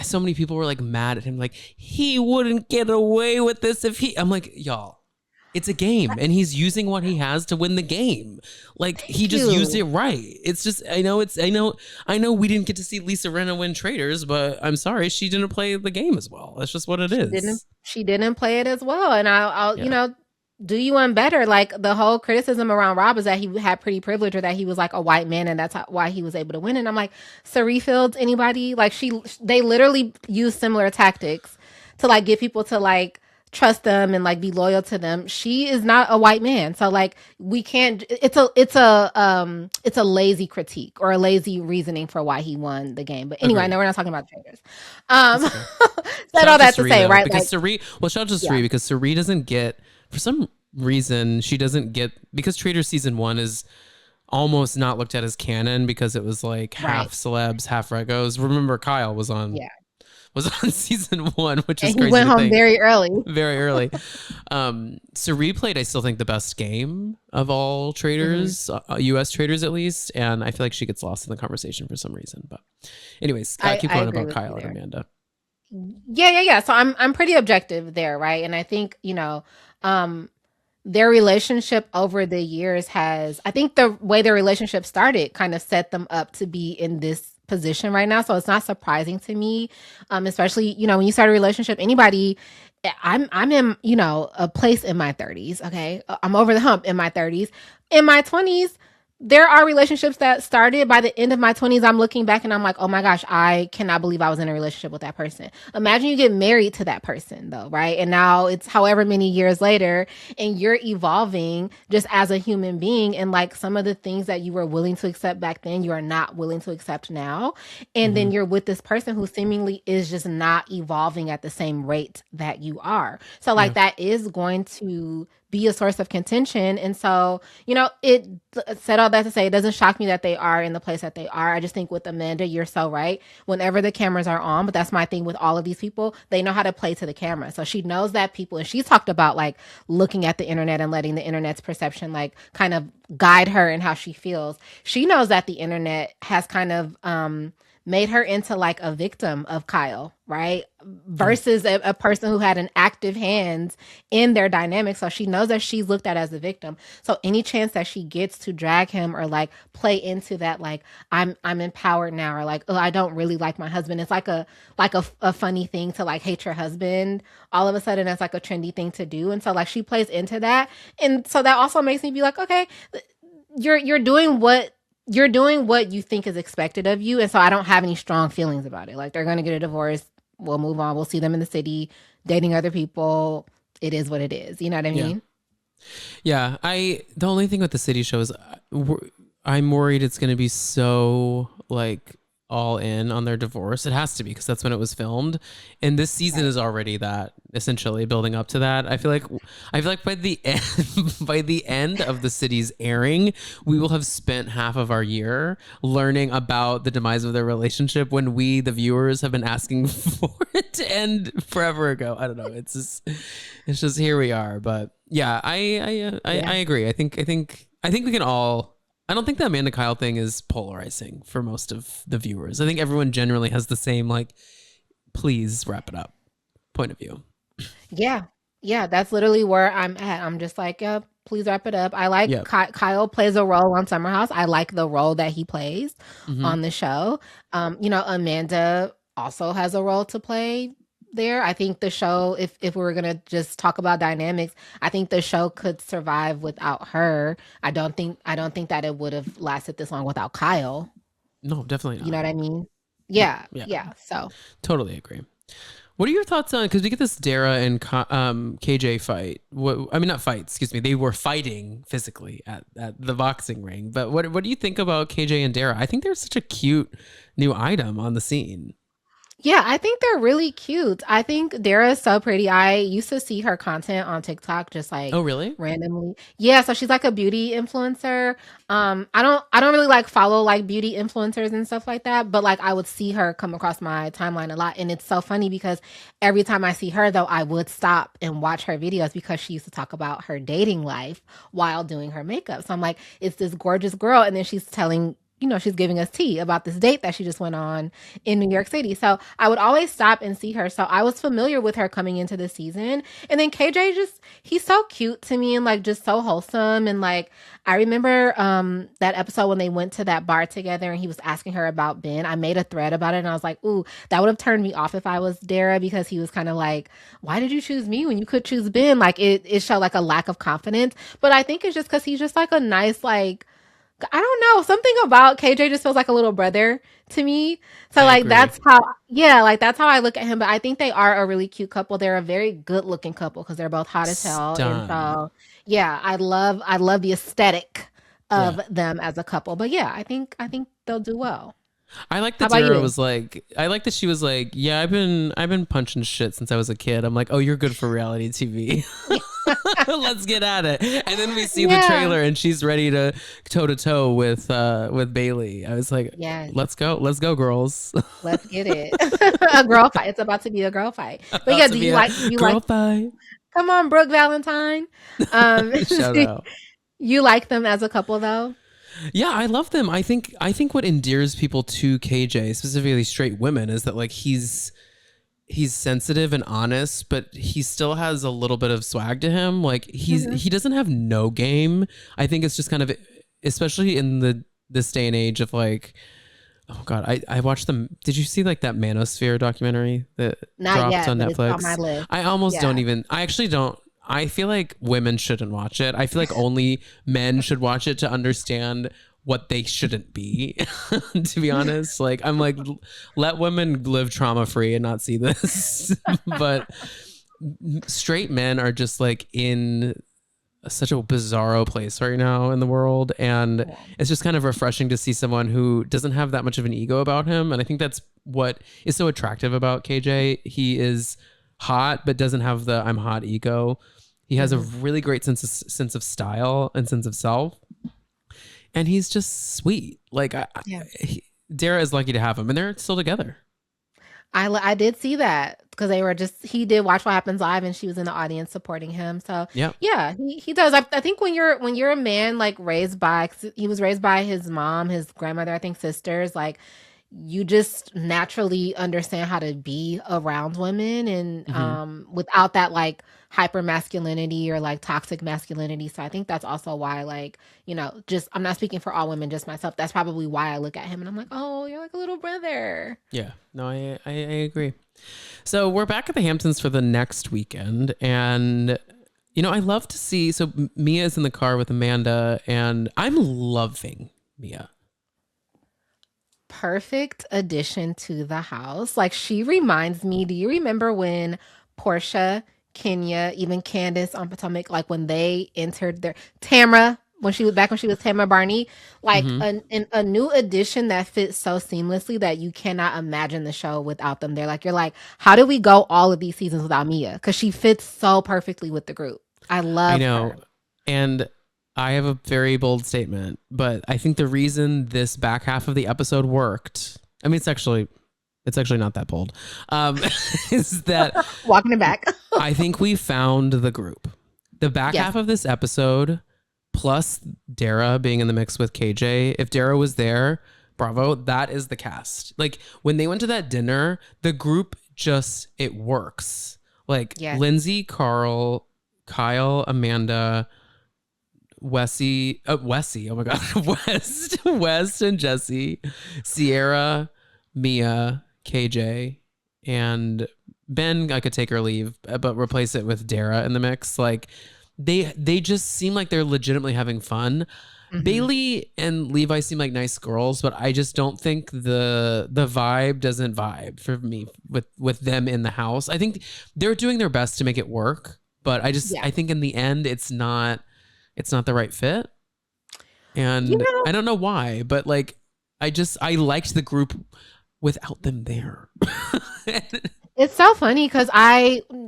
So many people were like mad at him, like he wouldn't get away with this if he. I'm like, y'all, it's a game, and he's using what he has to win the game. Like he just used it right. It's just I know we didn't get to see Lisa Rinna win Traitors, but I'm sorry, she didn't play the game as well. That's just what it is. She didn't play it as well, and I'll do you one better. Like the whole criticism around Rob is that he had pretty privilege, or that he was like a white man, and that's why he was able to win. And I'm like, Sari Fields, anybody? Like they literally use similar tactics to like get people to like trust them and like be loyal to them. She is not a white man, so like we can't. It's a lazy critique or a lazy reasoning for why he won the game. But anyway, I know we're not talking about Traitors. Said all that to say, right? Because Sari, shout out to Sari because Sari doesn't get, for some reason, she doesn't get, because Traitors season 1 is almost not looked at as canon because it was like half celebs, half regos. Remember, Kyle was on. was on season 1, which is And he crazy went to home think. very early. Very early. Suri played, I still think, the best game of all traders, U.S. traders at least, and I feel like she gets lost in the conversation for some reason. But anyways, keep I going agree about with Kyle you and there. Amanda. Yeah. So I'm pretty objective there, right? And I think, their relationship over the years I think the way their relationship started kind of set them up to be in this position right now. So it's not surprising to me, especially, when you start a relationship, anybody, I'm in, a place in my 30s. Okay. I'm over the hump in my 30s. In my 20s, there are relationships that started by the end of my 20s. I'm looking back and I'm like, oh my gosh, I cannot believe I was in a relationship with that person. Imagine you get married to that person though, right? And now it's however many years later and you're evolving just as a human being. And like some of the things that you were willing to accept back then, you are not willing to accept now. And then you're with this person who seemingly is just not evolving at the same rate that you are. So like that is going to be a source of contention. And so, it said all that to say, it doesn't shock me that they are in the place that they are. I just think with Amanda, you're so right. Whenever the cameras are on, but that's my thing with all of these people, they know how to play to the camera. So she knows that people, and she's talked about like looking at the internet and letting the internet's perception like kind of guide her in how she feels. She knows that the internet has kind of, made her into like a victim of Kyle, right? Versus a person who had an active hand in their dynamic. So she knows that she's looked at as a victim. So any chance that she gets to drag him or like play into that, like I'm empowered now, or like, oh, I don't really like my husband. It's like a funny thing to like hate your husband. All of a sudden it's like a trendy thing to do. And so like she plays into that. And so that also makes me be like, okay, you're doing what you think is expected of you. And so I don't have any strong feelings about it. Like they're going to get a divorce. We'll move on. We'll see them in the city, dating other people. It is what it is. You know what I mean? Yeah. The only thing with the city show is I'm worried it's going to be so like all in on their divorce. It has to be, because that's when it was filmed. And this season is already that, essentially building up to that. I feel like by the end of the city's airing, we will have spent half of our year learning about the demise of their relationship, when we, the viewers, have been asking for it to end forever ago. I don't know. It's just here we are. But yeah, I agree. I think we can all. I don't think the Amanda Kyle thing is polarizing for most of the viewers. I think everyone generally has the same like, please wrap it up point of view. Yeah. Yeah. That's literally where I'm at. I'm just like, yeah, please wrap it up. I like Kyle plays a role on Summer House. I like the role that he plays on the show. Amanda also has a role to play there. I think the show, if we were gonna just talk about dynamics, I think the show could survive without her. I don't think that it would have lasted this long without Kyle. No, definitely not. You know what I mean? Yeah. So totally agree. What are your thoughts on, because we get this Dara and KJ fight? Not fight, excuse me. They were fighting physically at the boxing ring. But what do you think about KJ and Dara? I think they're such a cute new item on the scene. Yeah, I think they're really cute. I think Dara is so pretty. I used to see her content on TikTok just like, oh really, randomly. Yeah, so she's like a beauty influencer. I don't really like follow like beauty influencers and stuff like that, but like I would see her come across my timeline a lot, and it's so funny because every time I see her though, I would stop and watch her videos because she used to talk about her dating life while doing her makeup. So I'm like, it's this gorgeous girl, and then she's telling, she's giving us tea about this date that she just went on in New York City. So I would always stop and see her. So I was familiar with her coming into the season. And then KJ he's so cute to me and like just so wholesome. And like, I remember that episode when they went to that bar together and he was asking her about Ben. I made a thread about it and I was like, ooh, that would have turned me off if I was Dara, because he was kind of like, why did you choose me when you could choose Ben? Like it showed like a lack of confidence. But I think it's just because he's just like a nice, like, I don't know, something about KJ just feels like a little brother to me. So I agree. That's how I look at him. But I think they are a really cute couple. They're a very good looking couple because they're both hot as hell. And so yeah, I love the aesthetic of them as a couple. But yeah, I think they'll do well. I like that Dara was like, I like that she was like, yeah, I've been punching shit since I was a kid. I'm like, oh, you're good for reality TV. Let's get at it. And then we see the Yeah. trailer and she's ready to toe to toe with Bailey. I was like, Yes. let's go, girls. Let's get it. A girl fight. It's about to be a girl fight. But About yeah, to do be you a like you girl like fight. come on, Brooke Valentine? Shout out. You like them as a couple though? Yeah, I love them. I think what endears people to KJ, specifically straight women, is that like he's sensitive and honest, but he still has a little bit of swag to him. Like Mhm. he doesn't have no game. I think it's just kind of, especially in this day and age of like, oh God, I watched them. Did you see like that Manosphere documentary that Not dropped yet, on but it's on my Netflix? list. I almost Yeah. don't even. I actually don't. I feel like women shouldn't watch it. I feel like only men should watch it to understand what they shouldn't be. To be honest, like I'm like, let women live trauma free and not see this. But straight men are just like in such a bizarro place right now in the world, and Yeah. it's just kind of refreshing to see someone who doesn't have that much of an ego about him. And I think that's what is so attractive about KJ. He is hot but doesn't have the I'm hot ego. He has a Mhm. really great sense of style and sense of self, and he's just sweet. Like Yeah. Dara is lucky to have him, and they're still together. I did see that because they were just he did Watch What Happens Live and she was in the audience supporting him. So Yep. yeah, he does. I think when you're a man like raised by 'cause he was raised by his mom, his grandmother, I think sisters, like you just naturally understand how to be around women and Hmm. without that like hyper masculinity or like toxic masculinity. So I think that's also why like, just I'm not speaking for all women, just myself. That's probably why I look at him and I'm like, "Oh, you're like a little brother." Yeah. No, I agree. So we're back at the Hamptons for the next weekend, and I love to see. So Mia's in the car with Amanda, and I'm loving Mia. Perfect addition to the house. Like she reminds me, do you remember when Portia, Kenya, even Candace on Potomac, like when they entered their Tamara, when she was Tamara Barney, like Hmm. a new addition that fits so seamlessly that you cannot imagine the show without them there. Like you're like, how did we go all of these seasons without Mia? Because she fits so perfectly with the group. I I love know, her. and I have a very bold statement, but I think the reason this back half of the episode worked. I mean, it's actually not that bold. Um, is that Walking it back. I think we found the group. The back Yes. half of this episode, plus Dara being in the mix with KJ. If Dara was there, bravo, that is the cast. Like when they went to that dinner, the group just, it works. Like Yes. Lindsay, Carl, Kyle, Amanda, Wessie, oh my God, West and Jesse, Sierra, Mia, KJ, and Ben. I could take or leave, but replace it with Dara in the mix. Like they just seem like they're legitimately having fun. Mhm. Bailey and Levi seem like nice girls, but I just don't think the vibe doesn't vibe for me with them in the house. I think they're doing their best to make it work, but Yeah. I think in the end it's not the right fit. You And know, I don't know why, but like I liked the group without them there. it's so funny because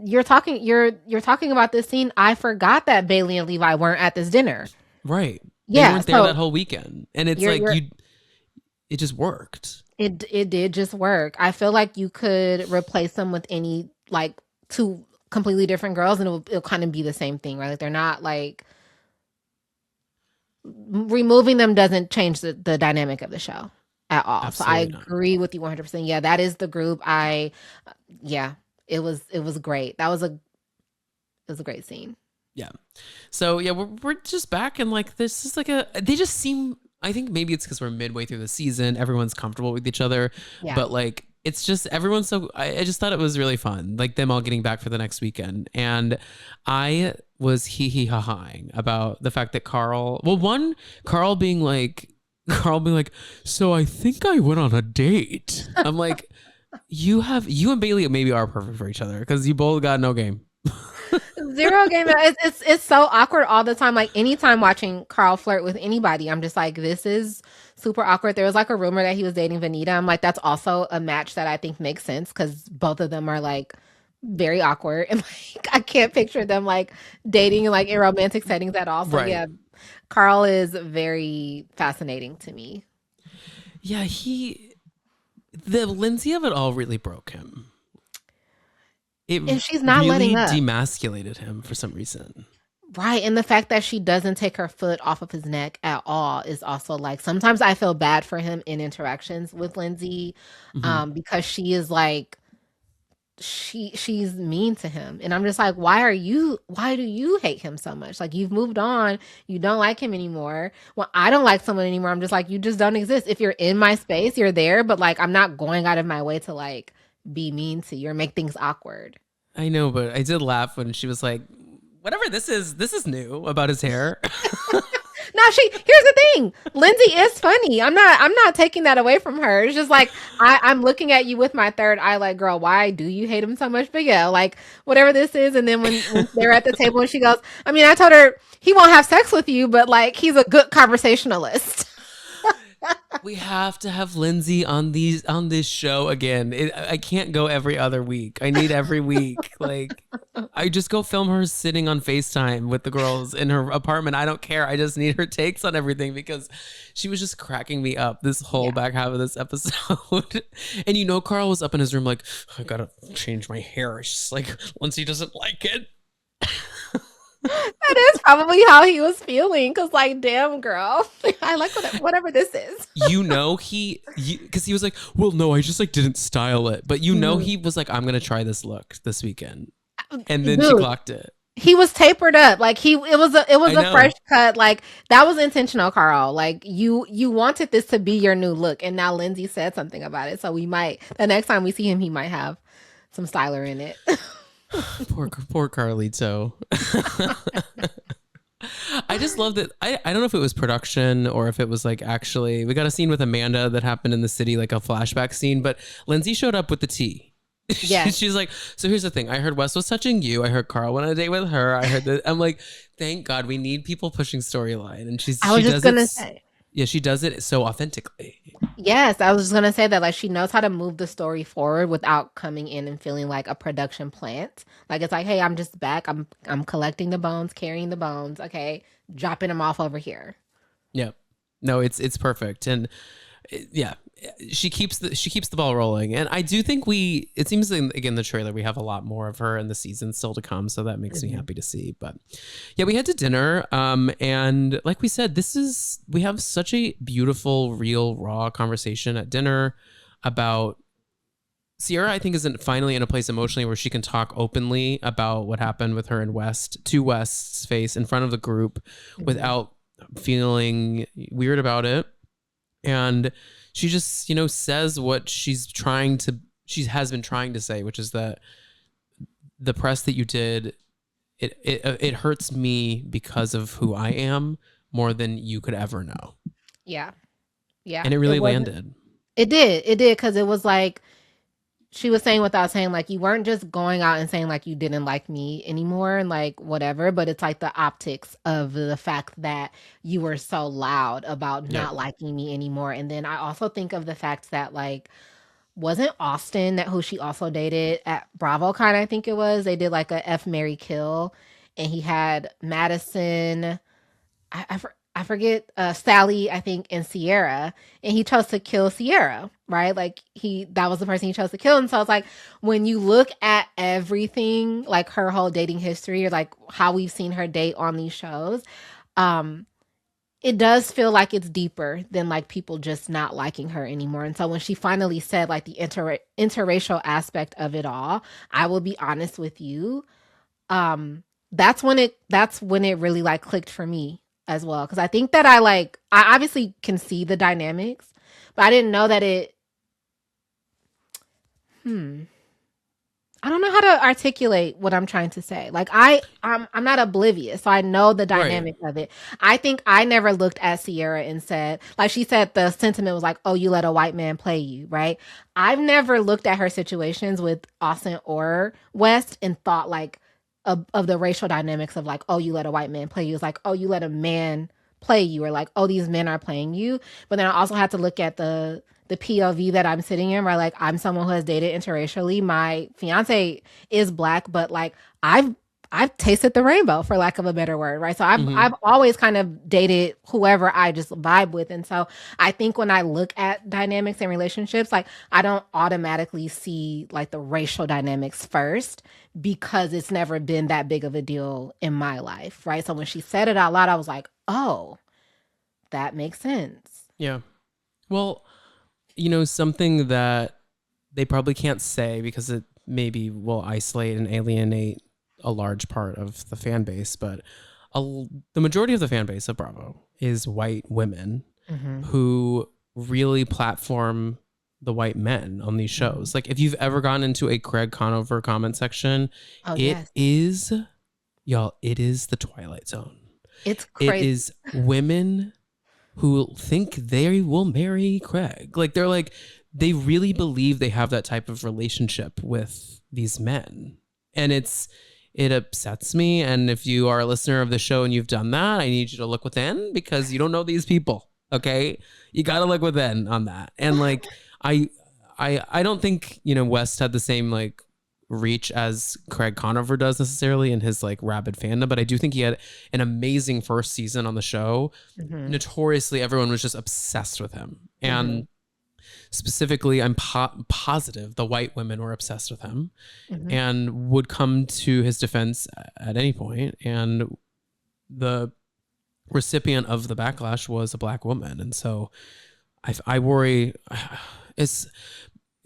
you're talking about this scene. I forgot that Bailey and Levi weren't at this dinner. Right. They Yeah, weren't there that so whole weekend. And it's like you're it just worked. it did just work. I feel like you could replace them with any like two completely different girls, and it'll kind of be the same thing, right? Like they're not like removing them doesn't change the dynamic of the show at all. So I Absolutely not. agree with you 100%. Yeah, that is the group. Yeah, it was great. It was a great scene. Yeah. So yeah, we're just back, and like this is like they just seem, I think maybe it's because we're midway through the season, everyone's comfortable with each other, Yeah. but like it's just everyone's so I just thought it was really fun, like them all getting back for the next weekend. And I was hee ha haing about the fact that Carl being like Carl being like, so I think I went on a date. I'm like, you and Bailey maybe are perfect for each other because you both got no game. Zero game. It's so awkward all the time. Like anytime watching Carl flirt with anybody, I'm just like, this is super awkward. There was like a rumor that he was dating Vanita. I'm like, that's also a match that I think makes sense because both of them are like very awkward, and like I can't picture them like dating like in romantic settings at all. So Right. yeah, Carl is very fascinating to me. Yeah, the Lindsay of it all really broke him. And It she's not really letting up. demasculated him for some reason. Right. And the fact that she doesn't take her foot off of his neck at all is also like sometimes I feel bad for him in interactions with Lindsay, Hmm. because she is like she's mean to him. And I'm just like, why do you hate him so much? Like you've moved on, you don't like him anymore. Well, I don't like someone anymore. I'm just like, you just don't exist. If you're in my space, you're there, but like I'm not going out of my way to like be mean to you or make things awkward. I know, but I did laugh when she was like, whatever this is new about his hair. No, here's the thing. Lindsay is funny. I'm not taking that away from her. It's just like I'm looking at you with my third eye, like, girl, why do you hate him so much? But yeah, like whatever this is, and then when they're at the table and she goes, I mean, I told her he won't have sex with you, but like he's a good conversationalist. We have to have Lindsay on this show again. I can't go every other week. I need every week. Like, I just go film her sitting on FaceTime with the girls in her apartment. I don't care. I just need her takes on everything because she was just cracking me up this whole back half of this episode. And Carl was up in his room like, I gotta change my hair. It's just like Lindsay doesn't like it. That is probably how he was feeling. Cause like, damn girl, I like whatever this is. Because he was like, well, no, I just like didn't style it. But he was like, I'm gonna try this look this weekend. And then she clocked it. He was tapered up. Like it was a fresh cut. Like that was intentional, Carl. Like you wanted this to be your new look. And now Lindsay said something about it. So the next time we see him, he might have some styler in it. Poor Carlito. I just loved it. I don't know if it was production or if it was like actually we got a scene with Amanda that happened in the city, like a flashback scene, but Lindsay showed up with the tea. Yeah. She's like, so here's the thing. I heard Wes was touching you. I heard Carl went on a date with her. I heard that. I'm like, thank God we need people pushing storyline. And I was just gonna say. Yeah, she does it so authentically. Yes, I was just gonna say that like she knows how to move the story forward without coming in and feeling like a production plant. Like it's like, hey, I'm just back. I'm collecting the bones, carrying the bones. Okay, dropping them off over here. Yeah, no, it's perfect, and yeah, she keeps the ball rolling, and I do think it seems again the trailer we have a lot more of her in the season still to come, so that makes me happy to see. But yeah, we head to dinner, and like we said, we have such a beautiful, real, raw conversation at dinner about Sierra. I think is finally in a place emotionally where she can talk openly about what happened with her and West to West's face in front of the group without feeling weird about it. And she just, says what she has been trying to say, which is that the press that you did, it hurts me because of who I am more than you could ever know. Yeah. Yeah. And it really landed. It did. Because it was like, she was saying without saying, like, you weren't just going out and saying, like, you didn't like me anymore and, like, whatever. But it's, like, the optics of the fact that you were so loud about not liking me anymore. And then I also think of the fact that, like, wasn't Austin who she also dated at BravoCon, I think it was? They did, like, a F, Marry, Kill. And he had Madison... I forget Sally, I think, and Sierra, and he chose to kill Sierra, right? Like that was the person he chose to kill. And so it's like when you look at everything, like her whole dating history or like how we've seen her date on these shows, it does feel like it's deeper than like people just not liking her anymore. And so when she finally said like the interracial aspect of it all, I will be honest with you, that's when it really like clicked for me as well, because I think that I obviously can see the dynamics, but I didn't know that I don't know how to articulate what I'm trying to say. Like I'm not oblivious, so I know the dynamic of it. I think I never looked at Sierra and said, like she said, the sentiment was like, "Oh, you let a white man play you," right? I've never looked at her situations with Austin or West and thought like of the racial dynamics of like, oh, you let a white man play you. It's like, oh, you let a man play you, or like, oh, these men are playing you. But then I also had to look at the the POV that I'm sitting in, right? Like I'm someone who has dated interracially. My fiance is Black, but like I've tasted the rainbow, for lack of a better word, right? So I've always kind of dated whoever I just vibe with. And so I think when I look at dynamics and relationships, like I don't automatically see like the racial dynamics first because it's never been that big of a deal in my life, right? So when she said it out loud, I was like, oh, that makes sense. Yeah. Well, something that they probably can't say because it maybe will isolate and alienate a large part of the fan base, but the majority of the fan base of Bravo is white women who really platform the white men on these shows. Like if you've ever gone into a Craig Conover comment section, it is the Twilight Zone. It's crazy. It is women who think they will marry Craig. Like they really believe they have that type of relationship with these men. And it upsets me. And if you are a listener of the show and you've done that, I need you to look within because you don't know these people. Okay. You got to look within on that. And like, I don't think, West had the same like reach as Craig Conover does necessarily in his like rabid fandom, but I do think he had an amazing first season on the show. Notoriously, everyone was just obsessed with him. And specifically, I'm positive the white women were obsessed with him and would come to his defense at any point. And the recipient of the backlash was a Black woman. And so I worry. It's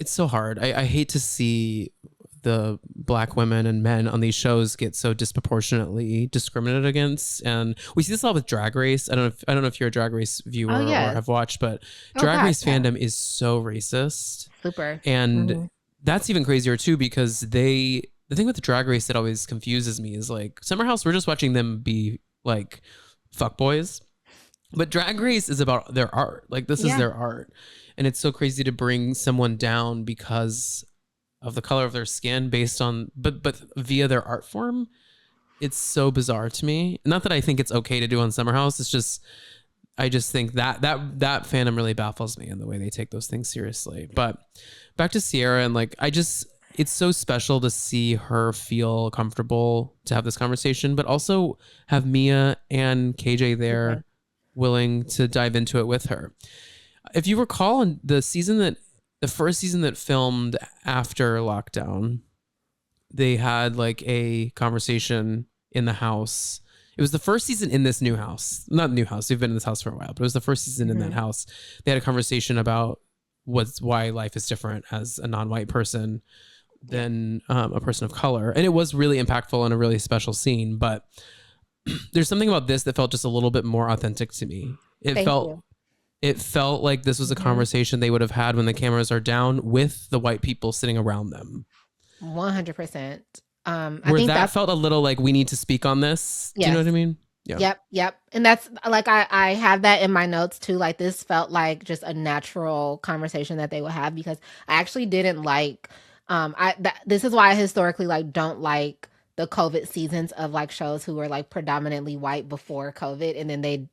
so hard. I hate to see the Black women and men on these shows get so disproportionately discriminated against, and we see this a lot with Drag Race. I don't know if you're a Drag Race viewer or have watched, but Drag Race fandom is so racist. Super. And that's even crazier too, because the thing with the Drag Race that always confuses me is like Summer House, we're just watching them be like fuckboys, but Drag Race is about their art. Like this is their art, and it's so crazy to bring someone down because of the color of their skin based on, but via their art form. It's so bizarre to me. Not that I think it's okay to do on Summer House. It's just, I just think that fandom really baffles me in the way they take those things seriously. But back to Sierra, and like, it's so special to see her feel comfortable to have this conversation, but also have Mia and KJ there willing to dive into it with her. If you recall, in the first season that filmed after lockdown, they had like a conversation in the house. It was the first season in this new house, not new house. We've been in this house for a while, but it was the first season in that house. They had a conversation about why life is different as a non-white person than a person of color. And it was really impactful and a really special scene, but there's something about this that felt just a little bit more authentic to me. It felt like this was a conversation they would have had when the cameras are down with the white people sitting around them. 100%. I think that felt a little like we need to speak on this. Do you know what I mean? Yeah. Yep. And that's like, I have that in my notes too. Like this felt like just a natural conversation that they would have, because I actually didn't like, this is why I historically like don't like the COVID seasons of like shows who were like predominantly white before COVID. And then they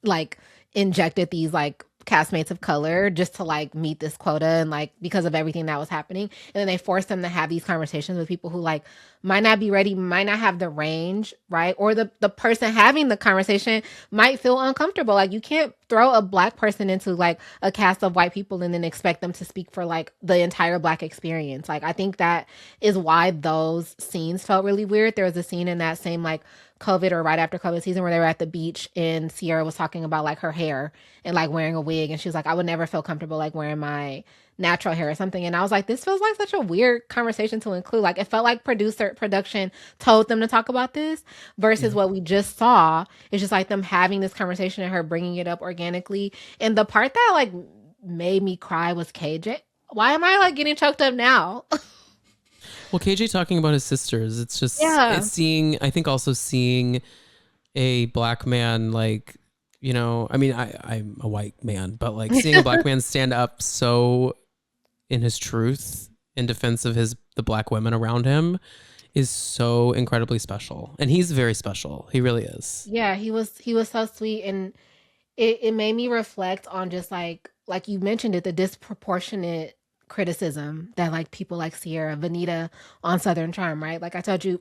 like injected these like castmates of color just to like meet this quota, and like because of everything that was happening, and then they forced them to have these conversations with people who like might not be ready, might not have the range, right? Or the person having the conversation might feel uncomfortable. Like you can't throw a Black person into like a cast of white people and then expect them to speak for like the entire Black experience. Like I think that is why those scenes felt really weird. There was a scene in that same like COVID or right after COVID season where they were at the beach and Sierra was talking about like her hair and like wearing a wig, and she was like, I would never feel comfortable like wearing my natural hair or something. And I was like, this feels like such a weird conversation to include. Like it felt like production told them to talk about this versus what we just saw. It's just like them having this conversation and her bringing it up organically. And the part that like made me cry was KJ. Why am I like getting choked up now? Well, KJ talking about his sisters, it's just I think also seeing a Black man, like, I mean, I'm a white man, but like seeing a Black man stand up so in his truth in defense of the Black women around him is so incredibly special. And he's very special. He really is. Yeah, he was so sweet. And it made me reflect on just like like you mentioned it, the disproportionate criticism that like people like Sierra, Vanita on Southern Charm, right? Like I told you,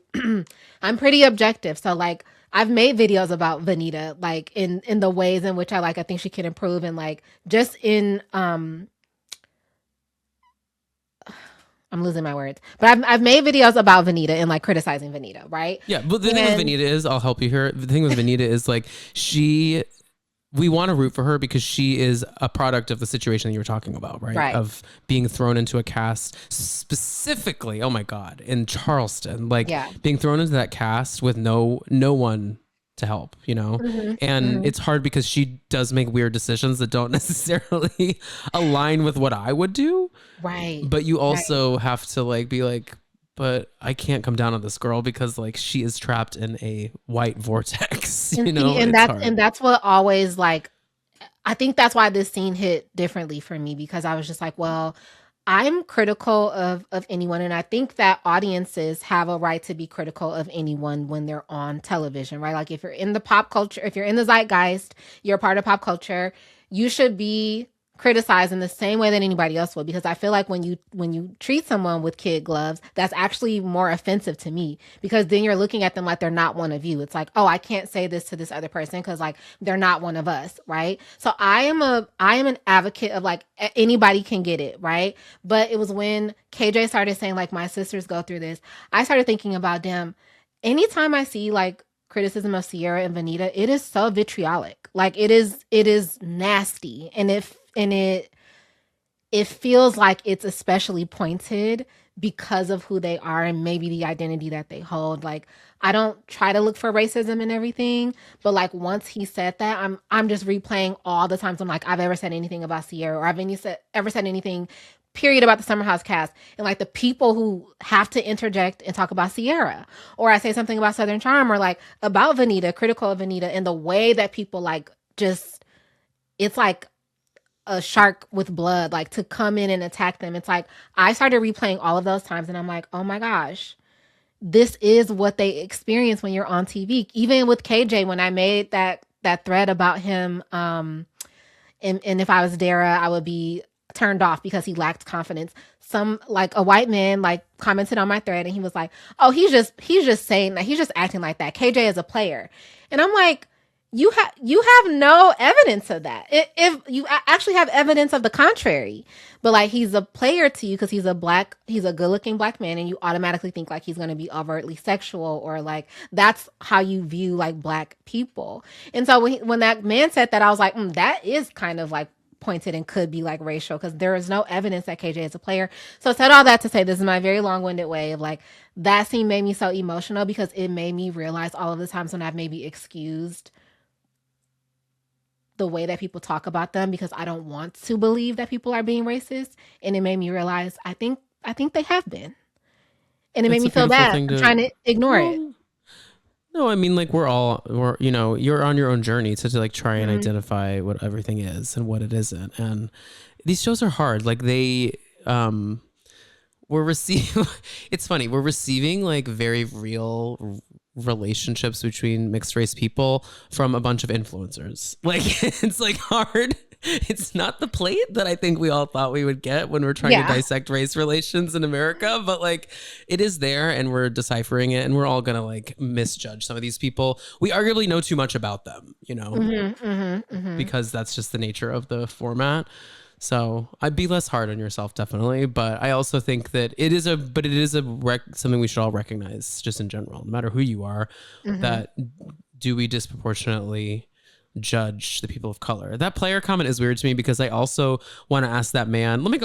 I'm pretty objective. So like I've made videos about Vanita, like in the ways in which I think she can improve, and like just in I'm losing my words, but I've made videos about Vanita and like criticizing Vanita, right? Yeah, but the thing with Vanita is, I'll help you here. The thing with Vanita is like we want to root for her because she is a product of the situation that you were talking about, right? Right. Of being thrown into a cast specifically, oh my God, in Charleston, like being thrown into that cast with no one to help, you know? And it's hard because she does make weird decisions that don't necessarily align with what I would do. Right. But you also have to like be like, but I can't come down on this girl because like she is trapped in a white vortex, you know? And that's what always like, I think that's why this scene hit differently for me, because I was just like, well, I'm critical of anyone. And I think that audiences have a right to be critical of anyone when they're on television, right? Like if you're in the pop culture, if you're in the zeitgeist, you're a part of pop culture, you should be criticized in the same way that anybody else would, because I feel like when you treat someone with kid gloves, that's actually more offensive to me, because then you're looking at them like they're not one of you. It's like, oh, I can't say this to this other person because like they're not one of us, right? So I am an advocate of like anybody can get it, right? But it was when KJ started saying like my sisters go through this, I started thinking about them. Anytime I see like criticism of Sierra and Vanita, it is so vitriolic. Like it is nasty, and it feels like it's especially pointed because of who they are and maybe the identity that they hold. Like I don't try to look for racism and everything, but like once he said that, I'm just replaying all the times I'm like I've ever said anything about Sierra, or I've ever said anything period about the Summer House cast, and like the people who have to interject and talk about Sierra, or I say something about Southern Charm, or like about Vanita, critical of Vanita, and the way that people like just, it's like a shark with blood, like to come in and attack them. It's like I started replaying all of those times and I'm like, oh my gosh, this is what they experience when you're on TV. Even with KJ, when I made that thread about him, and if I was Dara, I would be turned off because he lacked confidence. Some like a white man like commented on my thread and he was like, oh, he's just saying that, he's just acting like that. KJ is a player. And I'm like, you have no evidence of that. If you actually have evidence of the contrary, but like he's a player to you because he's a good looking black man, and you automatically think like he's going to be overtly sexual, or like that's how you view like black people. And so when that man said that, I was like, that is kind of like pointed and could be like racial, because there is no evidence that KJ is a player. So I said all that to say, this is my very long-winded way of like, that scene made me so emotional because it made me realize all of the times when I've maybe excused the way that people talk about them because I don't want to believe that people are being racist. And it made me realize I think they have been. And it made me feel bad. I'm trying to ignore it. No, I mean, like we're you know, you're on your own journey to like try and identify what everything is and what it isn't. And these shows are hard. Like we're receiving, it's funny, we're receiving like very real relationships between mixed race people from a bunch of influencers. Like it's like hard. It's not the plate that I think we all thought we would get when we're trying to dissect race relations in America, but like it is there and we're deciphering it, and we're all gonna like misjudge some of these people. We arguably know too much about them, you know, because that's just the nature of the format. So I'd be less hard on yourself, definitely. But I also think that it is something we should all recognize just in general, no matter who you are, that do we disproportionately judge the people of color? That player comment is weird to me because I also want to ask that man, let me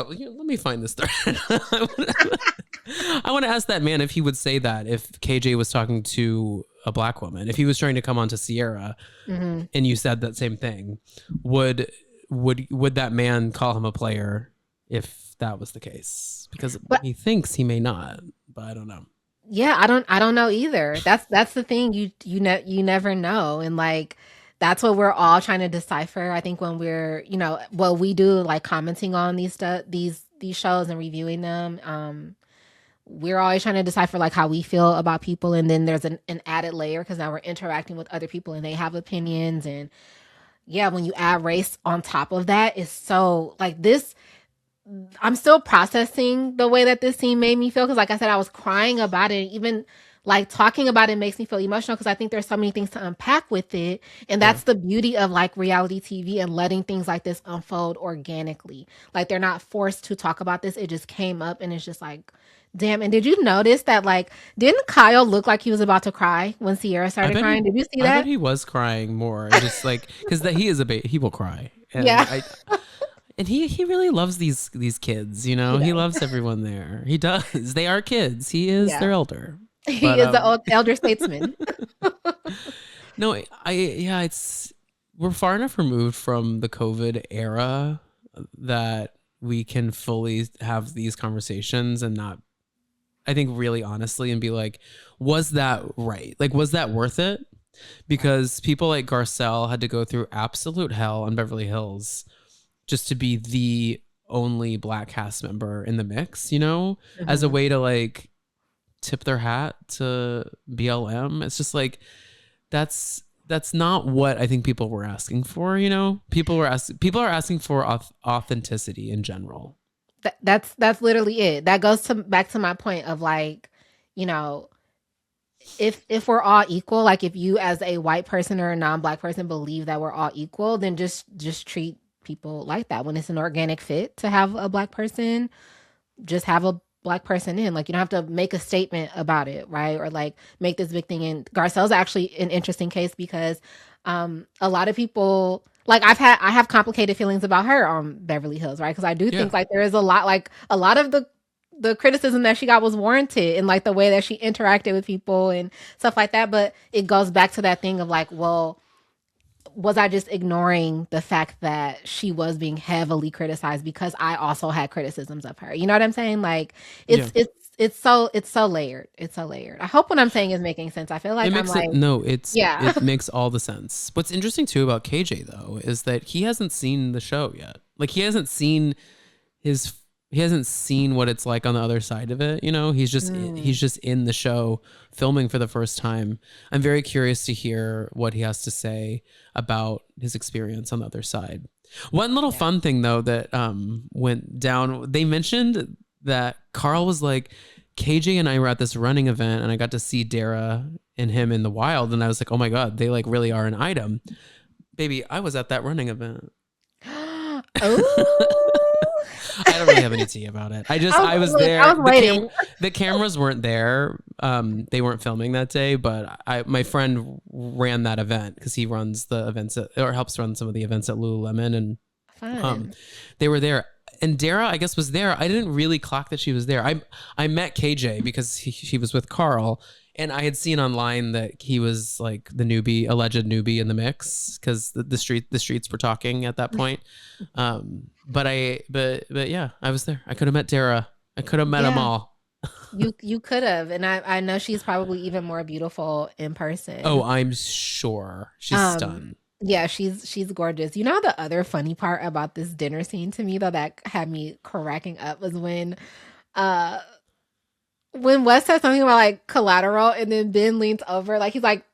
find this thread. I want to ask that man if he would say that if KJ was talking to a black woman, if he was trying to come on to Sierra and you said that same thing, would that man call him a player if that was the case? Because he thinks he may not, but I don't know. Yeah, I don't know either. That's the thing. You never know, and like that's what we're all trying to decipher. I think when we're we do like commenting on these shows and reviewing them. We're always trying to decipher like how we feel about people, and then there's an added layer because now we're interacting with other people and they have opinions, and yeah, when you add race on top of that, is so like this. I'm still processing the way that this scene made me feel because, like I said, I was crying about it. Even like talking about it makes me feel emotional because I think there's so many things to unpack with it, and Yeah. that's the beauty of like reality TV and letting things like this unfold organically. Like they're not forced to talk about this; it just came up, and it's just like, damn. And did you notice that? Like, didn't Kyle look like he was about to cry when Sierra started crying? Did you see I bet that? he was crying more, just like because that he is a he will cry, and Yeah, he really loves these kids. You he know, he does. loves everyone there. He does. They are kids. He is Yeah, their elder, he but is the old elder statesman. no, yeah, it's we're far enough removed from the COVID era that we can fully have these conversations and not, I think, really honestly, and be like, was that right? Like, was that worth it? Because people like Garcelle had to go through absolute hell on Beverly Hills just to be the only Black cast member in the mix, you know, as a Mhm. way to like tip their hat to BLM. It's just like that's not what I think people were asking for, you know? People are asking for authenticity in general. That's literally it. That goes to back to my point of like, you know, if we're all equal, like if you as a white person or a non-black person believe that we're all equal, then just treat people like that. When it's an organic fit to have a black person, just have a black person in. Like you don't have to make a statement about it, right? Or like make this big thing. And Garcelle's actually an interesting case because a lot of people like I have complicated feelings about her on Beverly Hills, right? Because I do Yeah. think like there is a lot of the criticism that she got was warranted and like the way that she interacted with people and stuff like that. But it goes back to that thing of like, well, was I just ignoring the fact that she was being heavily criticized because I also had criticisms of her? You know what I'm saying? Like Yeah. it's so layered. It's so layered. I hope what I'm saying is making sense. I feel It like I'm makes it like, no, yeah. it makes all the sense. What's interesting too about KJ though is that he hasn't seen the show yet. Like his he hasn't seen what it's like on the other side of it, you know? He's Mm, just in the show filming for the first time. I'm very curious to hear what he has to say about his experience on the other side. One little yeah. fun thing though that went down, they mentioned that Carl was like, KJ and I were at this running event and I got to see Dara and him in the wild. And I was like, oh my God, they like really are an item. Baby, I was at that running event. Oh, I don't really have any tea about it. I was I there. was waiting. The cameras weren't there. They weren't filming that day, but my friend ran that event because he runs the events or helps run some of the events at Lululemon, and um, Fun. they were there. And Dara, I guess, was there. I didn't really clock that she was there. I met KJ because he was with Carl, and I had seen online that he was like the alleged newbie in the mix because the streets were talking at that point. But yeah, I was there. I could have met Dara. I could have met them Yeah. all. You could have, and I know she's probably even more beautiful in Oh, person. I'm sure she's Um, stunned. yeah, she's gorgeous. You know the other funny part about this dinner scene to me though that had me cracking up was uh when Wes said something about like collateral and then Ben leans over, like he's like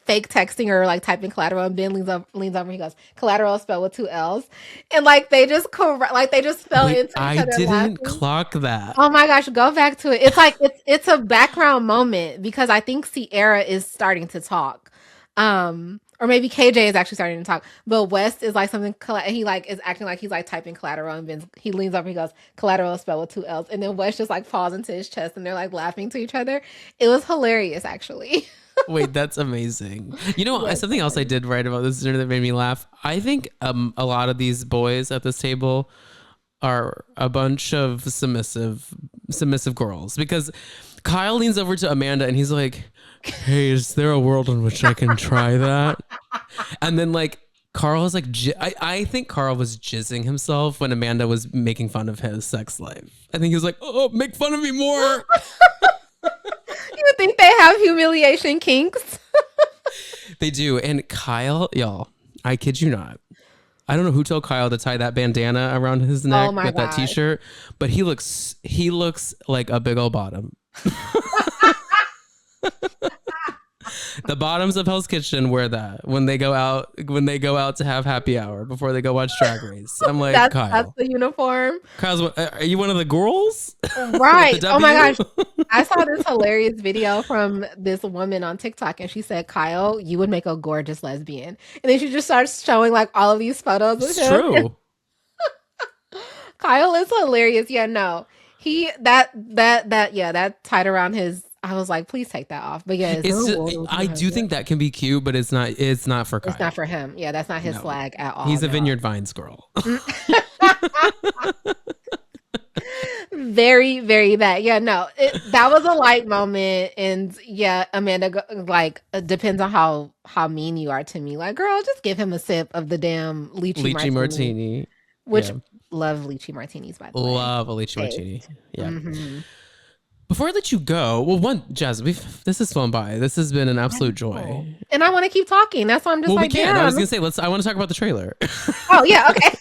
fake texting or like typing collateral and Ben leans over, he goes, collateral is spelled with two L's. And like they just like they just fell Wait, into each I other didn't laughing. clock that. Oh my gosh, go back to it. It's like it's a background moment because I think Sierra is starting to talk. Or maybe KJ is actually starting to talk. But West is like something he like is acting like he's like typing collateral and he leans over and he goes, collateral is spelled with two L's. And then West just like falls into his chest and they're like laughing to each other. It was hilarious actually. Wait, that's amazing. You know, Yes, something so else I funny. did right about this dinner that made me laugh. I think a lot of these boys at this table are a bunch of submissive girls because Kyle leans over to Amanda and he's like, "Hey, is there a world in which I can try that?" And then like Carl is like, I think Carl was jizzing himself when Amanda was making fun of his sex life. I think he was like, "Oh, make fun of me more." You think they have humiliation kinks? They do. And Kyle, y'all, I kid you not. I don't know who told Kyle to tie that bandana around his Oh neck my with that gosh. t-shirt, but he looks like a big old bottom. The bottoms of Hell's Kitchen wear that when they go out to have happy hour before they go watch Drag Race. I'm like, that's the uniform. Kyle's, are you one of the girls? Right. Oh my gosh. I saw this hilarious video from this woman on TikTok, and she said, Kyle, you would make a gorgeous lesbian. And then she just starts showing like all of these photos of It's him. true. Kyle is hilarious. Yeah, no. That tied around his, I was like, please take that off. But yeah, I do think that can be cute, but it's not for Kyle. It's not for him. Yeah, that's not his flag at all. He's a Vineyard Vines girl. Very, very bad. Yeah, no, that was a light moment. And yeah, Amanda, like, it depends on how mean you are to me. Like, girl, just give him a sip of the damn lychee martini. Which, love lychee martinis, by the way. Love a lychee martini. Yeah. Mm-hmm. Before I let you go, well, Jazz, this has flown by. This has been an absolute joy. And I want to keep talking. That's why I'm just like, we can. Damn. I was going to say, I want to talk about the trailer. Oh, yeah, okay.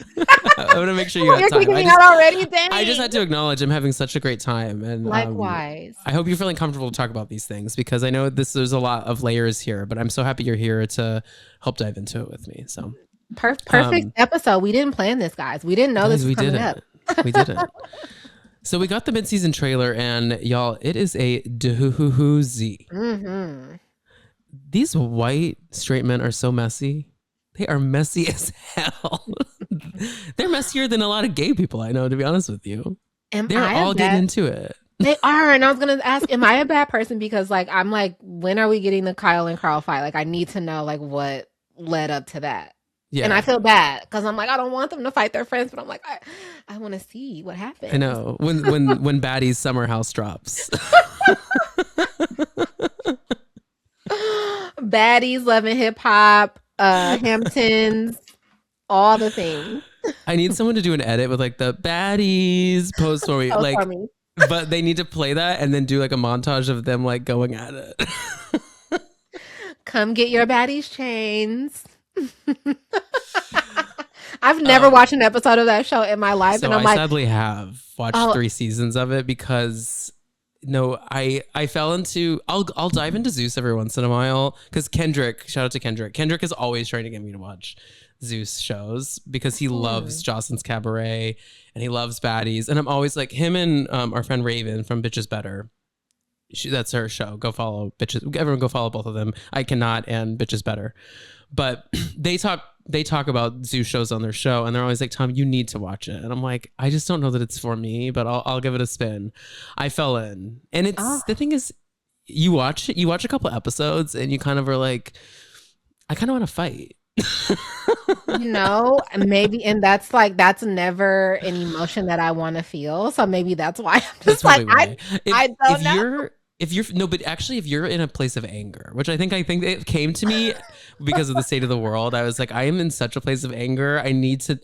I want to make sure you have time. You're me out already, Danny. I just had to acknowledge I'm having such a great time. And likewise. I hope you're feeling comfortable to talk about these things, because I know there's a lot of layers here, but I'm so happy you're here to help dive into it with me. So perfect episode. We didn't plan this, guys. We didn't know this was coming up. We didn't. So we got the mid-season trailer, and y'all, it is a doozy. Mm-hmm. These white straight men are so messy. They are messy as hell. They're messier than a lot of gay people I know, to be honest with you. They're all getting into it. They are. And I was going to ask, am I a bad person? Because like, I'm like, when are we getting the Kyle and Carl fight? Like, I need to know like what led up to that. Yeah. And I feel bad because I'm like, I don't want them to fight their friends, but I'm like, I want to see what happens. I know when Baddie's Summer House drops. Baddies, Love and Hip Hop, Hamptons, all the things. I need someone to do an edit with like the Baddies post where we like, but they need to play that and then do like a montage of them like going at it. Come get your Baddies chains. I've never watched an episode of that show in my life, and I sadly have watched 3 seasons of it because I fell into I'll dive into Zeus every once in a while because shout out to Kendrick is always trying to get me to watch Zeus shows because he loves Jocelyn's Cabaret and he loves Baddies, and I'm always like him and our friend Raven from Bitches Better. That's her show. Go follow Bitches. Everyone go follow both of them. I Cannot and Bitches Better. But they talk about Zeus shows on their show, and they're always like, Tom, you need to watch it. And I'm like, I just don't know that it's for me, but I'll give it a spin. I fell in. And it's the thing is, you watch a couple episodes and you kind of are like, I kind of want to fight. Maybe, and that's never an emotion that I want to feel. So maybe that's why I'm just like, I don't know. If you're in a place of anger, which I think it came to me because of the state of the world. I was like, I am in such a place of anger. I need to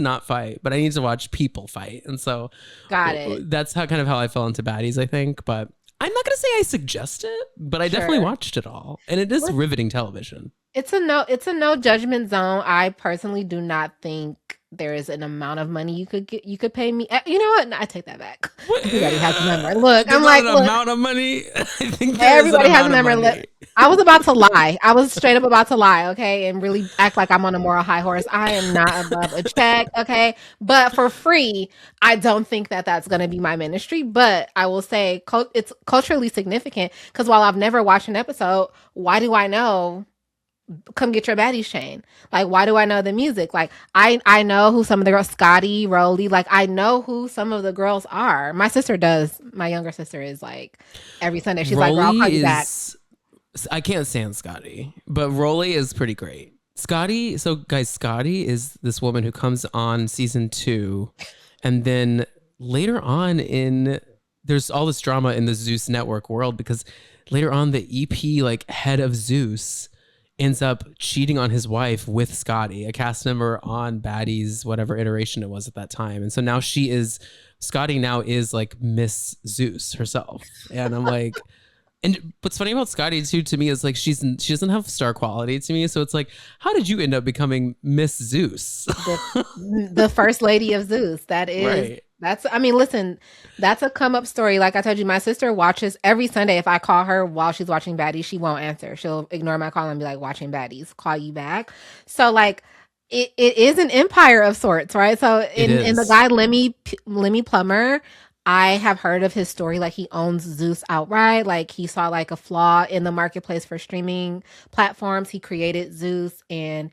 not fight, but I need to watch people fight. And so got it. That's how I fell into Baddies, I think. But I'm not going to say I suggest it, but I definitely watched it all. And it is riveting television. It's a no judgment zone. I personally do not think there is an amount of money you could pay me. You know what? No, I take that back. Everybody has a number. Look, I'm like, amount of money. I think everybody has a number. Look, I was about to lie. I was straight up about to lie, okay, and really act like I'm on a moral high horse. I am not above a check, okay, but for free, I don't think that that's going to be my ministry. But I will say it's culturally significant because while I've never watched an episode, why do I know? Come get your Baddies chain. Like, why do I know the music? Like, I know who some of the girls, Scotty, Rolly, like, I know who some of the girls are. My sister does. My younger sister is like, every Sunday, she's Rolly like, girl, I'll call you back. I can't stand Scotty, but Rolly is pretty great. Scotty is this woman who comes on season 2, and then later on there's all this drama in the Zeus Network world because later on the EP, like, head of Zeus ends up cheating on his wife with Scotty, a cast member on Baddies, whatever iteration it was at that time. And so now Scotty now is like Miss Zeus herself. And I'm like, and what's funny about Scotty too, to me, is like, she doesn't have star quality to me. So it's like, how did you end up becoming Miss Zeus? The first lady of Zeus. That is, right. I mean, listen, that's a come up story. Like I told you, my sister watches every Sunday. If I call her while she's watching Baddies, she won't answer. She'll ignore my call and be like, watching Baddies, call you back. So like it is an empire of sorts, right? So It in the is. guy Lemmy Plummer, I have heard of his story. Like he owns Zeus outright. Like he saw like a flaw in the marketplace for streaming platforms. He created Zeus and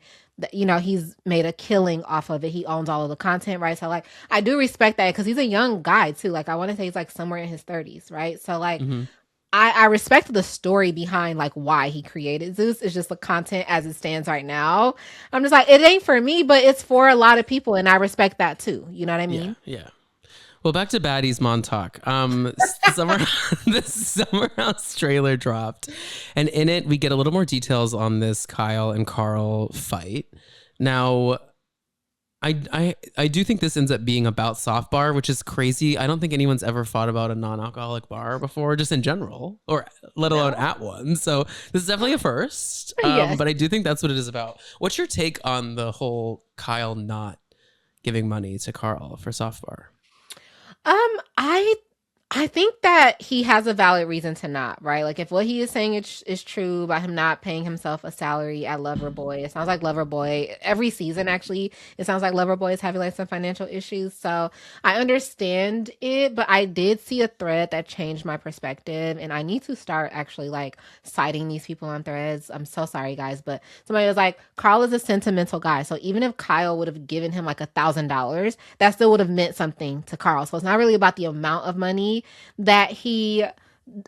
you know, he's made a killing off of it. He owns all of the content, right? So like I do respect that because he's a young guy too. Like I want to say he's like somewhere in his 30s, right? So like Mm-hmm. I respect the story behind like why he created Zeus. It's just the content as it stands right now. I'm just like, it ain't for me, but it's for a lot of people, and I respect that too. You know what I Yeah, mean? yeah. Well, back to Baddies Montauk. Summer, the Summer House trailer dropped, and in it we get a little more details on this Kyle and Carl fight. Now, I do think this ends up being about soft bar, which is crazy. I don't think anyone's ever fought about a non-alcoholic bar before, just in general, or let alone No. at one. So this is definitely a first. Yes. But I do think that's what it is about. What's your take on the whole Kyle not giving money to Carl for soft bar? I think that he has a valid reason to not, right? Like if what he is saying is true about him not paying himself a salary at Loverboy, it sounds like Loverboy every season actually, it sounds like Loverboy is having like some financial issues. So I understand it, but I did see a thread that changed my perspective and I need to start actually like citing these people on threads. I'm so sorry guys, but somebody was like, Carl is a sentimental guy. So even if Kyle would have given him like $1,000, that still would have meant something to Carl. So it's not really about the amount of money that he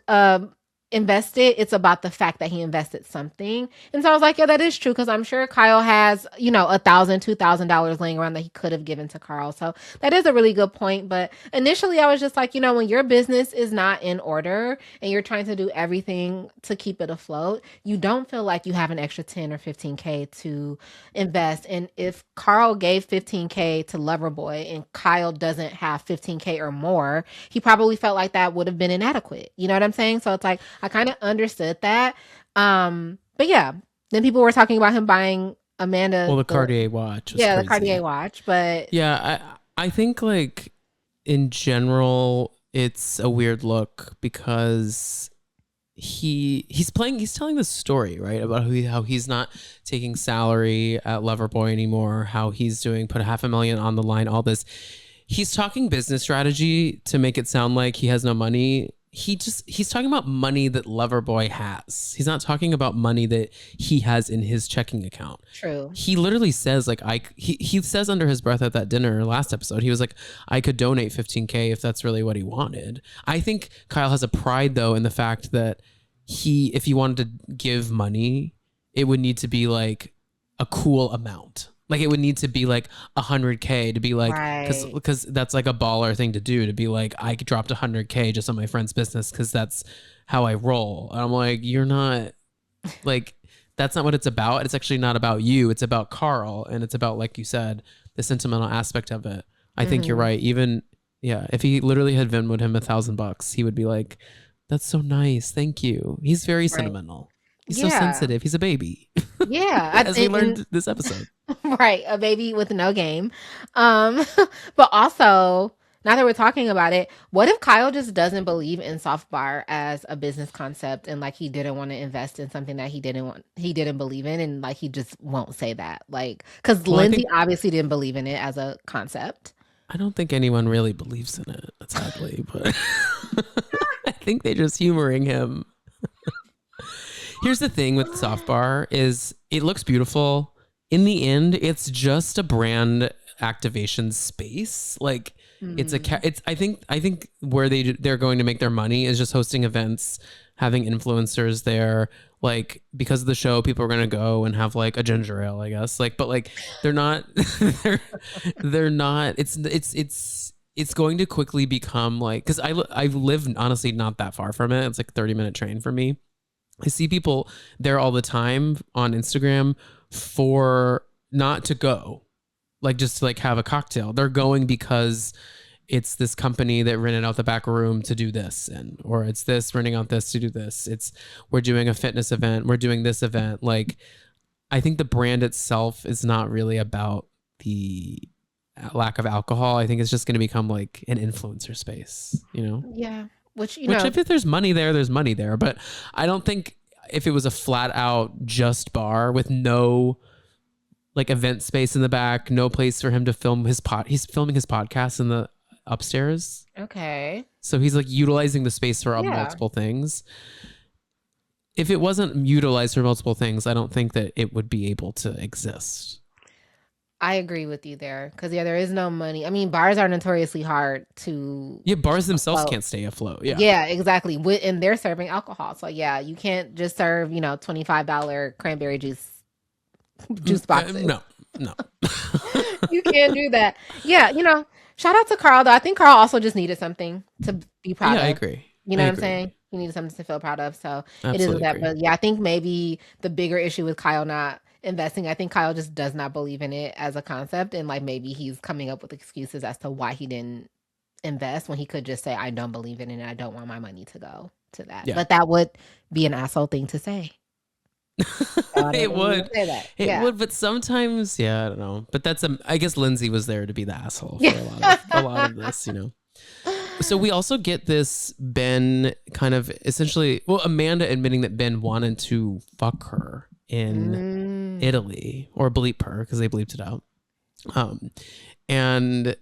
um invested. It's about the fact that he invested something. And so I was like, yeah, that is true because I'm sure Kyle has, you know, $1,000, $2,000 laying around that he could have given to Carl. So that is a really good point. But initially I was just like, you know, when your business is not in order and you're trying to do everything to keep it afloat, you don't feel like you have an extra 10 or 15K to invest. And if Carl gave 15K to Loverboy and Kyle doesn't have 15K or more, he probably felt like that would have been inadequate. You know what I'm saying? So it's like I kind of understood that. But yeah, then people were talking about him buying Well, Amanda the Cartier watch was the crazy. Cartier watch, but Yeah, I think like in general it's a weird look because he's telling this story, right? About how he's not taking salary at Loverboy anymore, how he's doing put $500,000 on the line, all this. He's talking business strategy to make it sound like he has no money. He's talking about money that Loverboy has. He's not talking about money that he has in his checking account. true. He literally says like he says under his breath at that dinner last episode, he was like, I could donate 15K if that's really what he wanted. I think Kyle has a pride though in the fact that if he wanted to give money, it would need to be like a cool amount. Like it would need to be like 100K to be like, Right. because that's like a baller thing to do, to be like, I dropped 100K just on my friend's business because that's how I roll. And I'm like, you're not like, that's not what it's about. It's actually not about you. It's about Carl. And it's about, like you said, the sentimental aspect of it. I think you're Hmm. right. Even, yeah, if he literally had Venmoed him $1,000, he would be like, that's so nice. Thank you. He's very Right. sentimental. He's so Yeah. sensitive. He's a baby, Yeah. as we learned this episode. Right, a baby with no game. Um, but also, now that we're talking about it, what if Kyle just doesn't believe in soft bar as a business concept and like he didn't want to invest in something that he didn't believe in and like he just won't say that. Like cuz Well, Lindsay obviously didn't believe in it as a concept. I don't think anyone really believes in it, sadly, but I think they're just humoring him. Here's the thing with soft bar is it looks beautiful. In the end, it's just a brand activation space. Like Mm. it's I think where they're going to make their money is just hosting events, having influencers there. Like because of the show, people are gonna go and have like a ginger ale, I guess. Like, but like they're not they're they're not. It's going to quickly become like because I live honestly not that far from it. It's like a 30-minute train for me. I see people there all the time on Instagram for not to go, like just to like have a cocktail. They're going because it's this company that rented out the back room to do this, and or it's this renting out this to do this. It's we're doing a fitness event, we're doing this event. Like I think the brand itself is not really about the lack of alcohol, I think it's just going to become like an influencer space, you know? Yeah. Which if there's money there, there's money there. But I don't think if it was a flat out just bar with no like event space in the back, no place for him to film he's filming his podcast in the upstairs. Okay. So he's like utilizing the space for multiple things. If it wasn't utilized for multiple things, I don't think that it would be able to exist. I agree with you there because there is no money. I mean, bars are notoriously hard to. Yeah, bars themselves can't stay afloat. Yeah, exactly. And they're serving alcohol, so yeah, you can't just serve $25 cranberry juice boxes. No. You can't do that. Yeah, shout out to Carl though. I think Carl also just needed something to be proud of. Yeah, I agree. You know what I'm saying? He needed something to feel proud of. So it is that. But yeah, I think maybe the bigger issue with Kyle not investing, I think Kyle just does not believe in it as a concept. And like maybe he's coming up with excuses as to why he didn't invest when he could just say, I don't believe in it and I don't want my money to go to that. Yeah. But that would be an asshole thing to say. It would. It would, but sometimes, I don't know. But I guess Lindsay was there to be the asshole for a lot of this, So we also get this Ben kind of essentially, Amanda admitting that Ben wanted to fuck her in Italy, or bleep her because they bleeped it out. And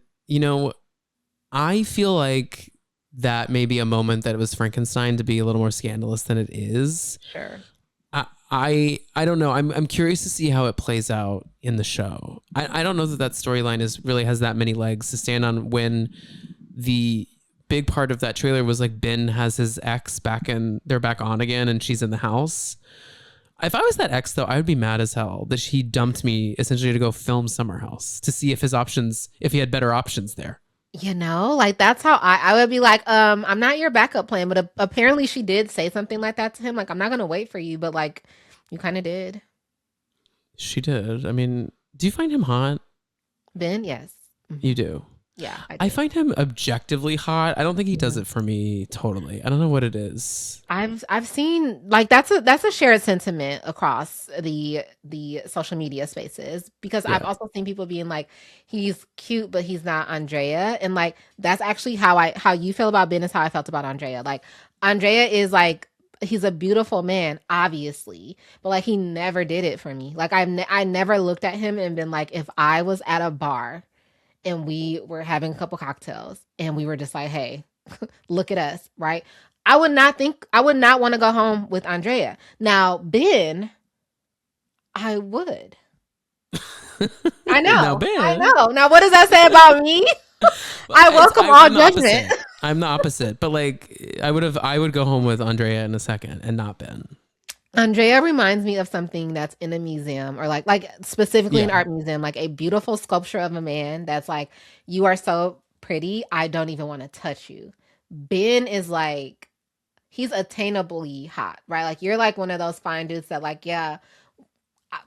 I feel like that may be a moment that it was Frankenstein to be a little more scandalous than it is. Sure. I don't know. I'm curious to see how it plays out in the show. I don't know that storyline really has that many legs to stand on when the big part of that trailer was like Ben has his ex back and they're back on again and she's in the house. If I was that ex though, I would be mad as hell that he dumped me essentially to go film Summer House to see if he had better options there. Like that's how I would be like, I'm not your backup plan, but apparently she did say something like that to him. Like, I'm not going to wait for you, but like you kind of did. She did. I mean, do you find him hot? Ben? Yes. Mm-hmm. You do. Yeah. I find him objectively hot. I don't think he does it for me totally. I don't know what it is. I've seen like that's a shared sentiment across the social media spaces because I've also seen people being like, he's cute, but he's not Andrea. And like that's actually how you feel about Ben is how I felt about Andrea. Like Andrea is like, he's a beautiful man, obviously, but like he never did it for me. Like I never looked at him and been like, if I was at a bar and we were having a couple cocktails and we were just like, hey, look at us, right? I would not want to go home with Andrea. Now, Ben, I would. I know. Now, Ben. I know. Now, what does that say about me? I welcome all judgment. I'm the opposite, but like I would go home with Andrea in a second and not Ben. Andrea reminds me of something that's in a museum or like specifically an art museum, like a beautiful sculpture of a man that's like, you are so pretty, I don't even want to touch you. Ben is like, he's attainably hot, right? Like you're like one of those fine dudes that like, yeah,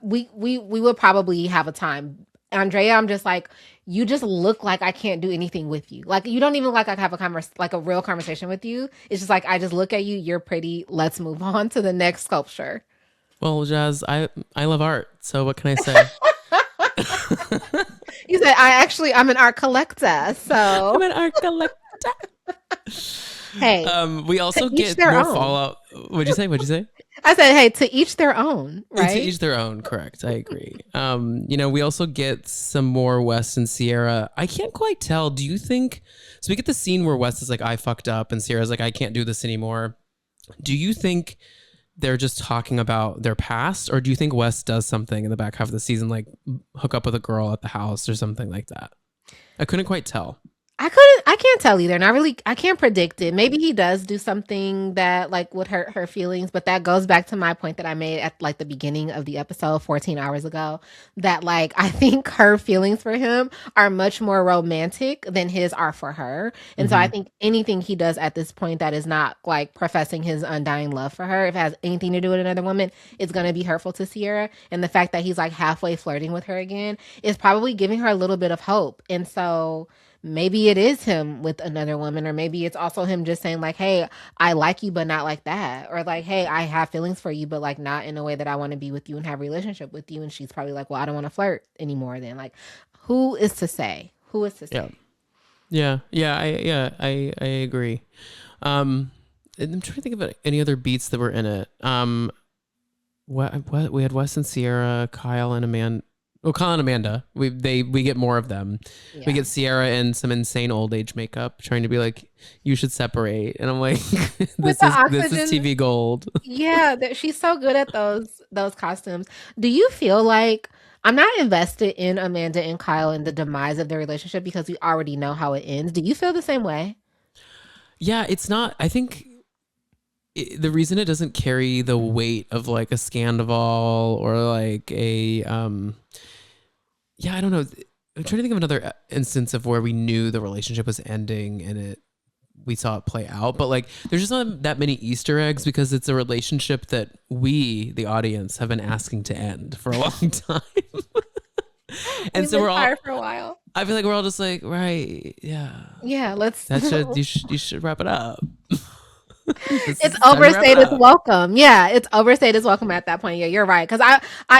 we would probably have a time. Andrea, I'm just like, you just look like I can't do anything with you. Like you don't even look like I have a real conversation with you. It's just like I just look at you, you're pretty. Let's move on to the next sculpture. Well, Jazz, I love art, so what can I say? You said I'm an art collector, so I'm an art collector. Hey, we also get more fallout. What'd you say? I said, hey, to each their own, right? To each their own, correct. I agree. We also get some more Wes and Sierra. I can't quite tell. Do you think, so we get the scene where Wes is like, I fucked up, and Sierra's like, I can't do this anymore. Do you think they're just talking about their past, or do you think Wes does something in the back half of the season, like hook up with a girl at the house or something like that? I couldn't quite tell. I can't tell either. And I can't predict it. Maybe he does do something that like would hurt her feelings, but that goes back to my point that I made at like the beginning of the episode 14 hours ago, that like, I think her feelings for him are much more romantic than his are for her. And so I think anything he does at this point that is not like professing his undying love for her, if it has anything to do with another woman, it's going to be hurtful to Sierra. And the fact that he's like halfway flirting with her again is probably giving her a little bit of hope. And so maybe it is him with another woman, or maybe it's also him just saying like, hey, I like you, but not like that. Or like, hey, I have feelings for you, but like not in a way that I want to be with you and have a relationship with you. And she's probably like, well, I don't want to flirt anymore then. Like, who is to say? Who is to say? I agree. And I'm trying to think of any other beats that were in it. What we had Wes and Sierra, Kyle and Amanda. Oh, Kyle and Amanda. We get more of them. Yeah. We get Sierra in some insane old age makeup, trying to be like, you should separate. And I'm like, this is TV gold. Yeah, she's so good at those costumes. Do you feel like I'm not invested in Amanda and Kyle and the demise of their relationship because we already know how it ends? Do you feel the same way? Yeah, it's not. I think the reason it doesn't carry the weight of like a Scandival or like a I don't know. I'm trying to think of another instance of where we knew the relationship was ending and we saw it play out, but like there's just not that many Easter eggs because it's a relationship that we, the audience, have been asking to end for a long time. And so we're all for a while. I feel like we're all just like, right, yeah, let's. You should wrap it up. It's overstayed its welcome. Yeah, it's overstayed its welcome at that point. Yeah, you're right. Because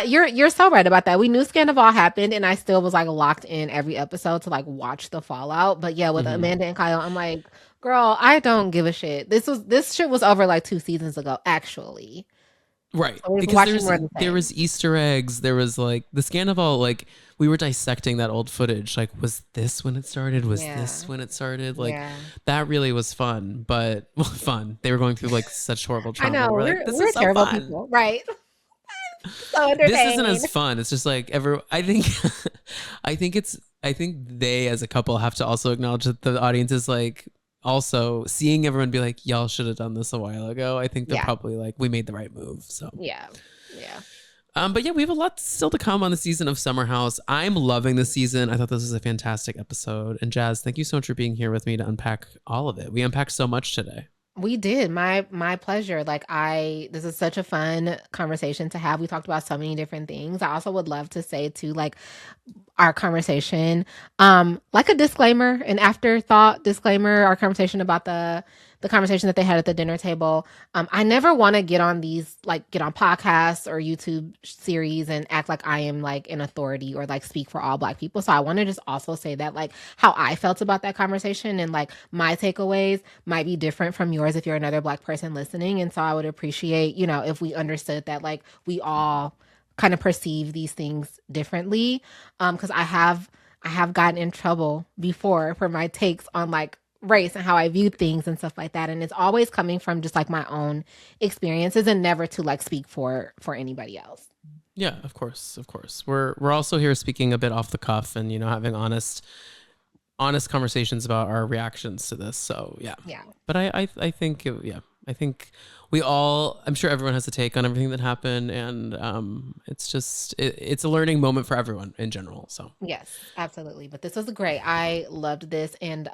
you're so right about that. We knew Scandival happened, and I still was like locked in every episode to like watch the fallout. But yeah, with Amanda and Kyle, I'm like, girl, I don't give a shit. This shit was over like 2 seasons ago, actually. Right. So because there was Easter eggs. There was like the Scandival, like we were dissecting that old footage. Like, was this when it started? Was this when it started? Like that really was fun, but fun. They were going through like such horrible trauma. I know. We're terrible people. Right. So entertaining. This isn't as fun. It's just like I think they as a couple have to also acknowledge that the audience is like, also seeing everyone be like, y'all should have done this a while ago. I think they're probably like, we made the right move. So yeah. But yeah, we have a lot still to come on the season of Summer House. I'm loving the season. I thought this was a fantastic episode. And Jazz, thank you so much for being here with me to unpack all of it. We unpacked so much today. We did. My pleasure. This is such a fun conversation to have. We talked about so many different things. I also would love to say too, like our conversation, like a disclaimer, an afterthought disclaimer, our conversation about the conversation that they had at the dinner table. I never want to get on podcasts or YouTube series and act like I am like an authority or like speak for all Black people. So I want to just also say that like how I felt about that conversation and like my takeaways might be different from yours if you're another Black person listening. And so I would appreciate, if we understood that like we all kind of perceive these things differently. Because I have gotten in trouble before for my takes on like race and how I view things and stuff like that. And it's always coming from just like my own experiences and never to like speak for anybody else. Yeah, of course. We're also here speaking a bit off the cuff and, having honest conversations about our reactions to this. So yeah. But I think, I think I'm sure everyone has a take on everything that happened. And it's just, it's a learning moment for everyone in general. So yes, absolutely. But this was great. I loved this and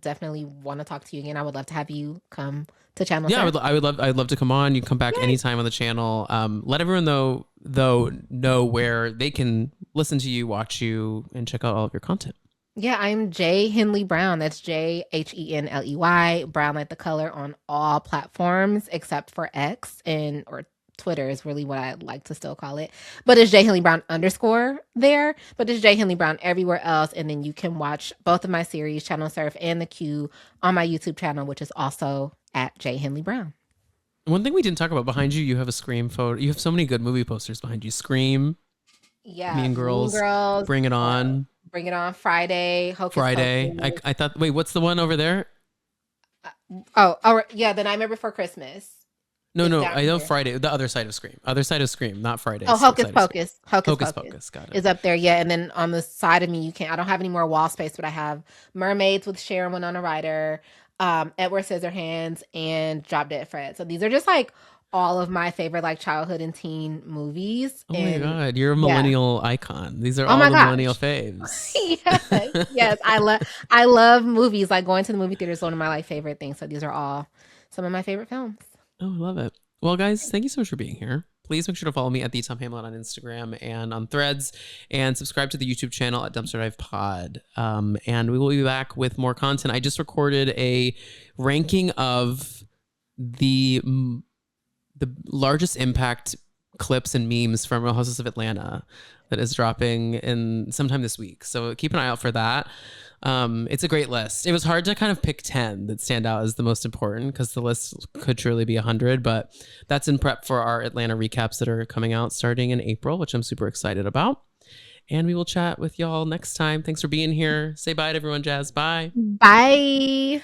definitely want to talk to you again. I would love to have you come to channel. Yeah, I'd love to come on. You can come back anytime on the channel. Let everyone know where they can listen to you, watch you, and check out all of your content. Yeah, I'm J Henley-Brown. That's JHENLEY, Brown like the color, on all platforms except for X or Twitter is really what I like to still call it. But it's J Henley-Brown _ there. But it's J Henley-Brown everywhere else. And then you can watch both of my series, Channel Surf and The Q, on my YouTube channel, which is also at J Henley-Brown. One thing we didn't talk about, behind you have a Scream photo. You have so many good movie posters behind you. Scream. Yeah. Mean Girls. Bring It On. Bring It On, Friday. Friday. I thought, wait, what's the one over there? The Nightmare Before Christmas. No, I know Friday, the other side of Scream. Other side of Scream, not Friday. Oh, Hocus Pocus. Hocus Pocus, got it. Is up there, yeah. And then on the side of me, I don't have any more wall space, but I have Mermaids with Sharon Winona Ryder, Edward Scissorhands, and Drop Dead Fred. So these are just like all of my favorite like childhood and teen movies. Oh my God, you're a millennial icon. These are all the millennial faves. Yes, I love movies. Like going to the movie theater is one of my like favorite things. So these are all some of my favorite films. Oh, I love it. Well, guys, thank you so much for being here. Please make sure to follow me at the Tom Hamlet on Instagram and on Threads, and subscribe to the YouTube channel at Dumpster Dive Pod. And we will be back with more content. I just recorded a ranking of the largest impact clips and memes from Real Houses of Atlanta that is dropping in sometime this week. So keep an eye out for that. It's a great list. It was hard to kind of pick 10 that stand out as the most important because the list could truly be 100, but that's in prep for our Atlanta recaps that are coming out starting in April, which I'm super excited about. And we will chat with y'all next time. Thanks for being here. Say bye to everyone, Jazz. Bye. Bye.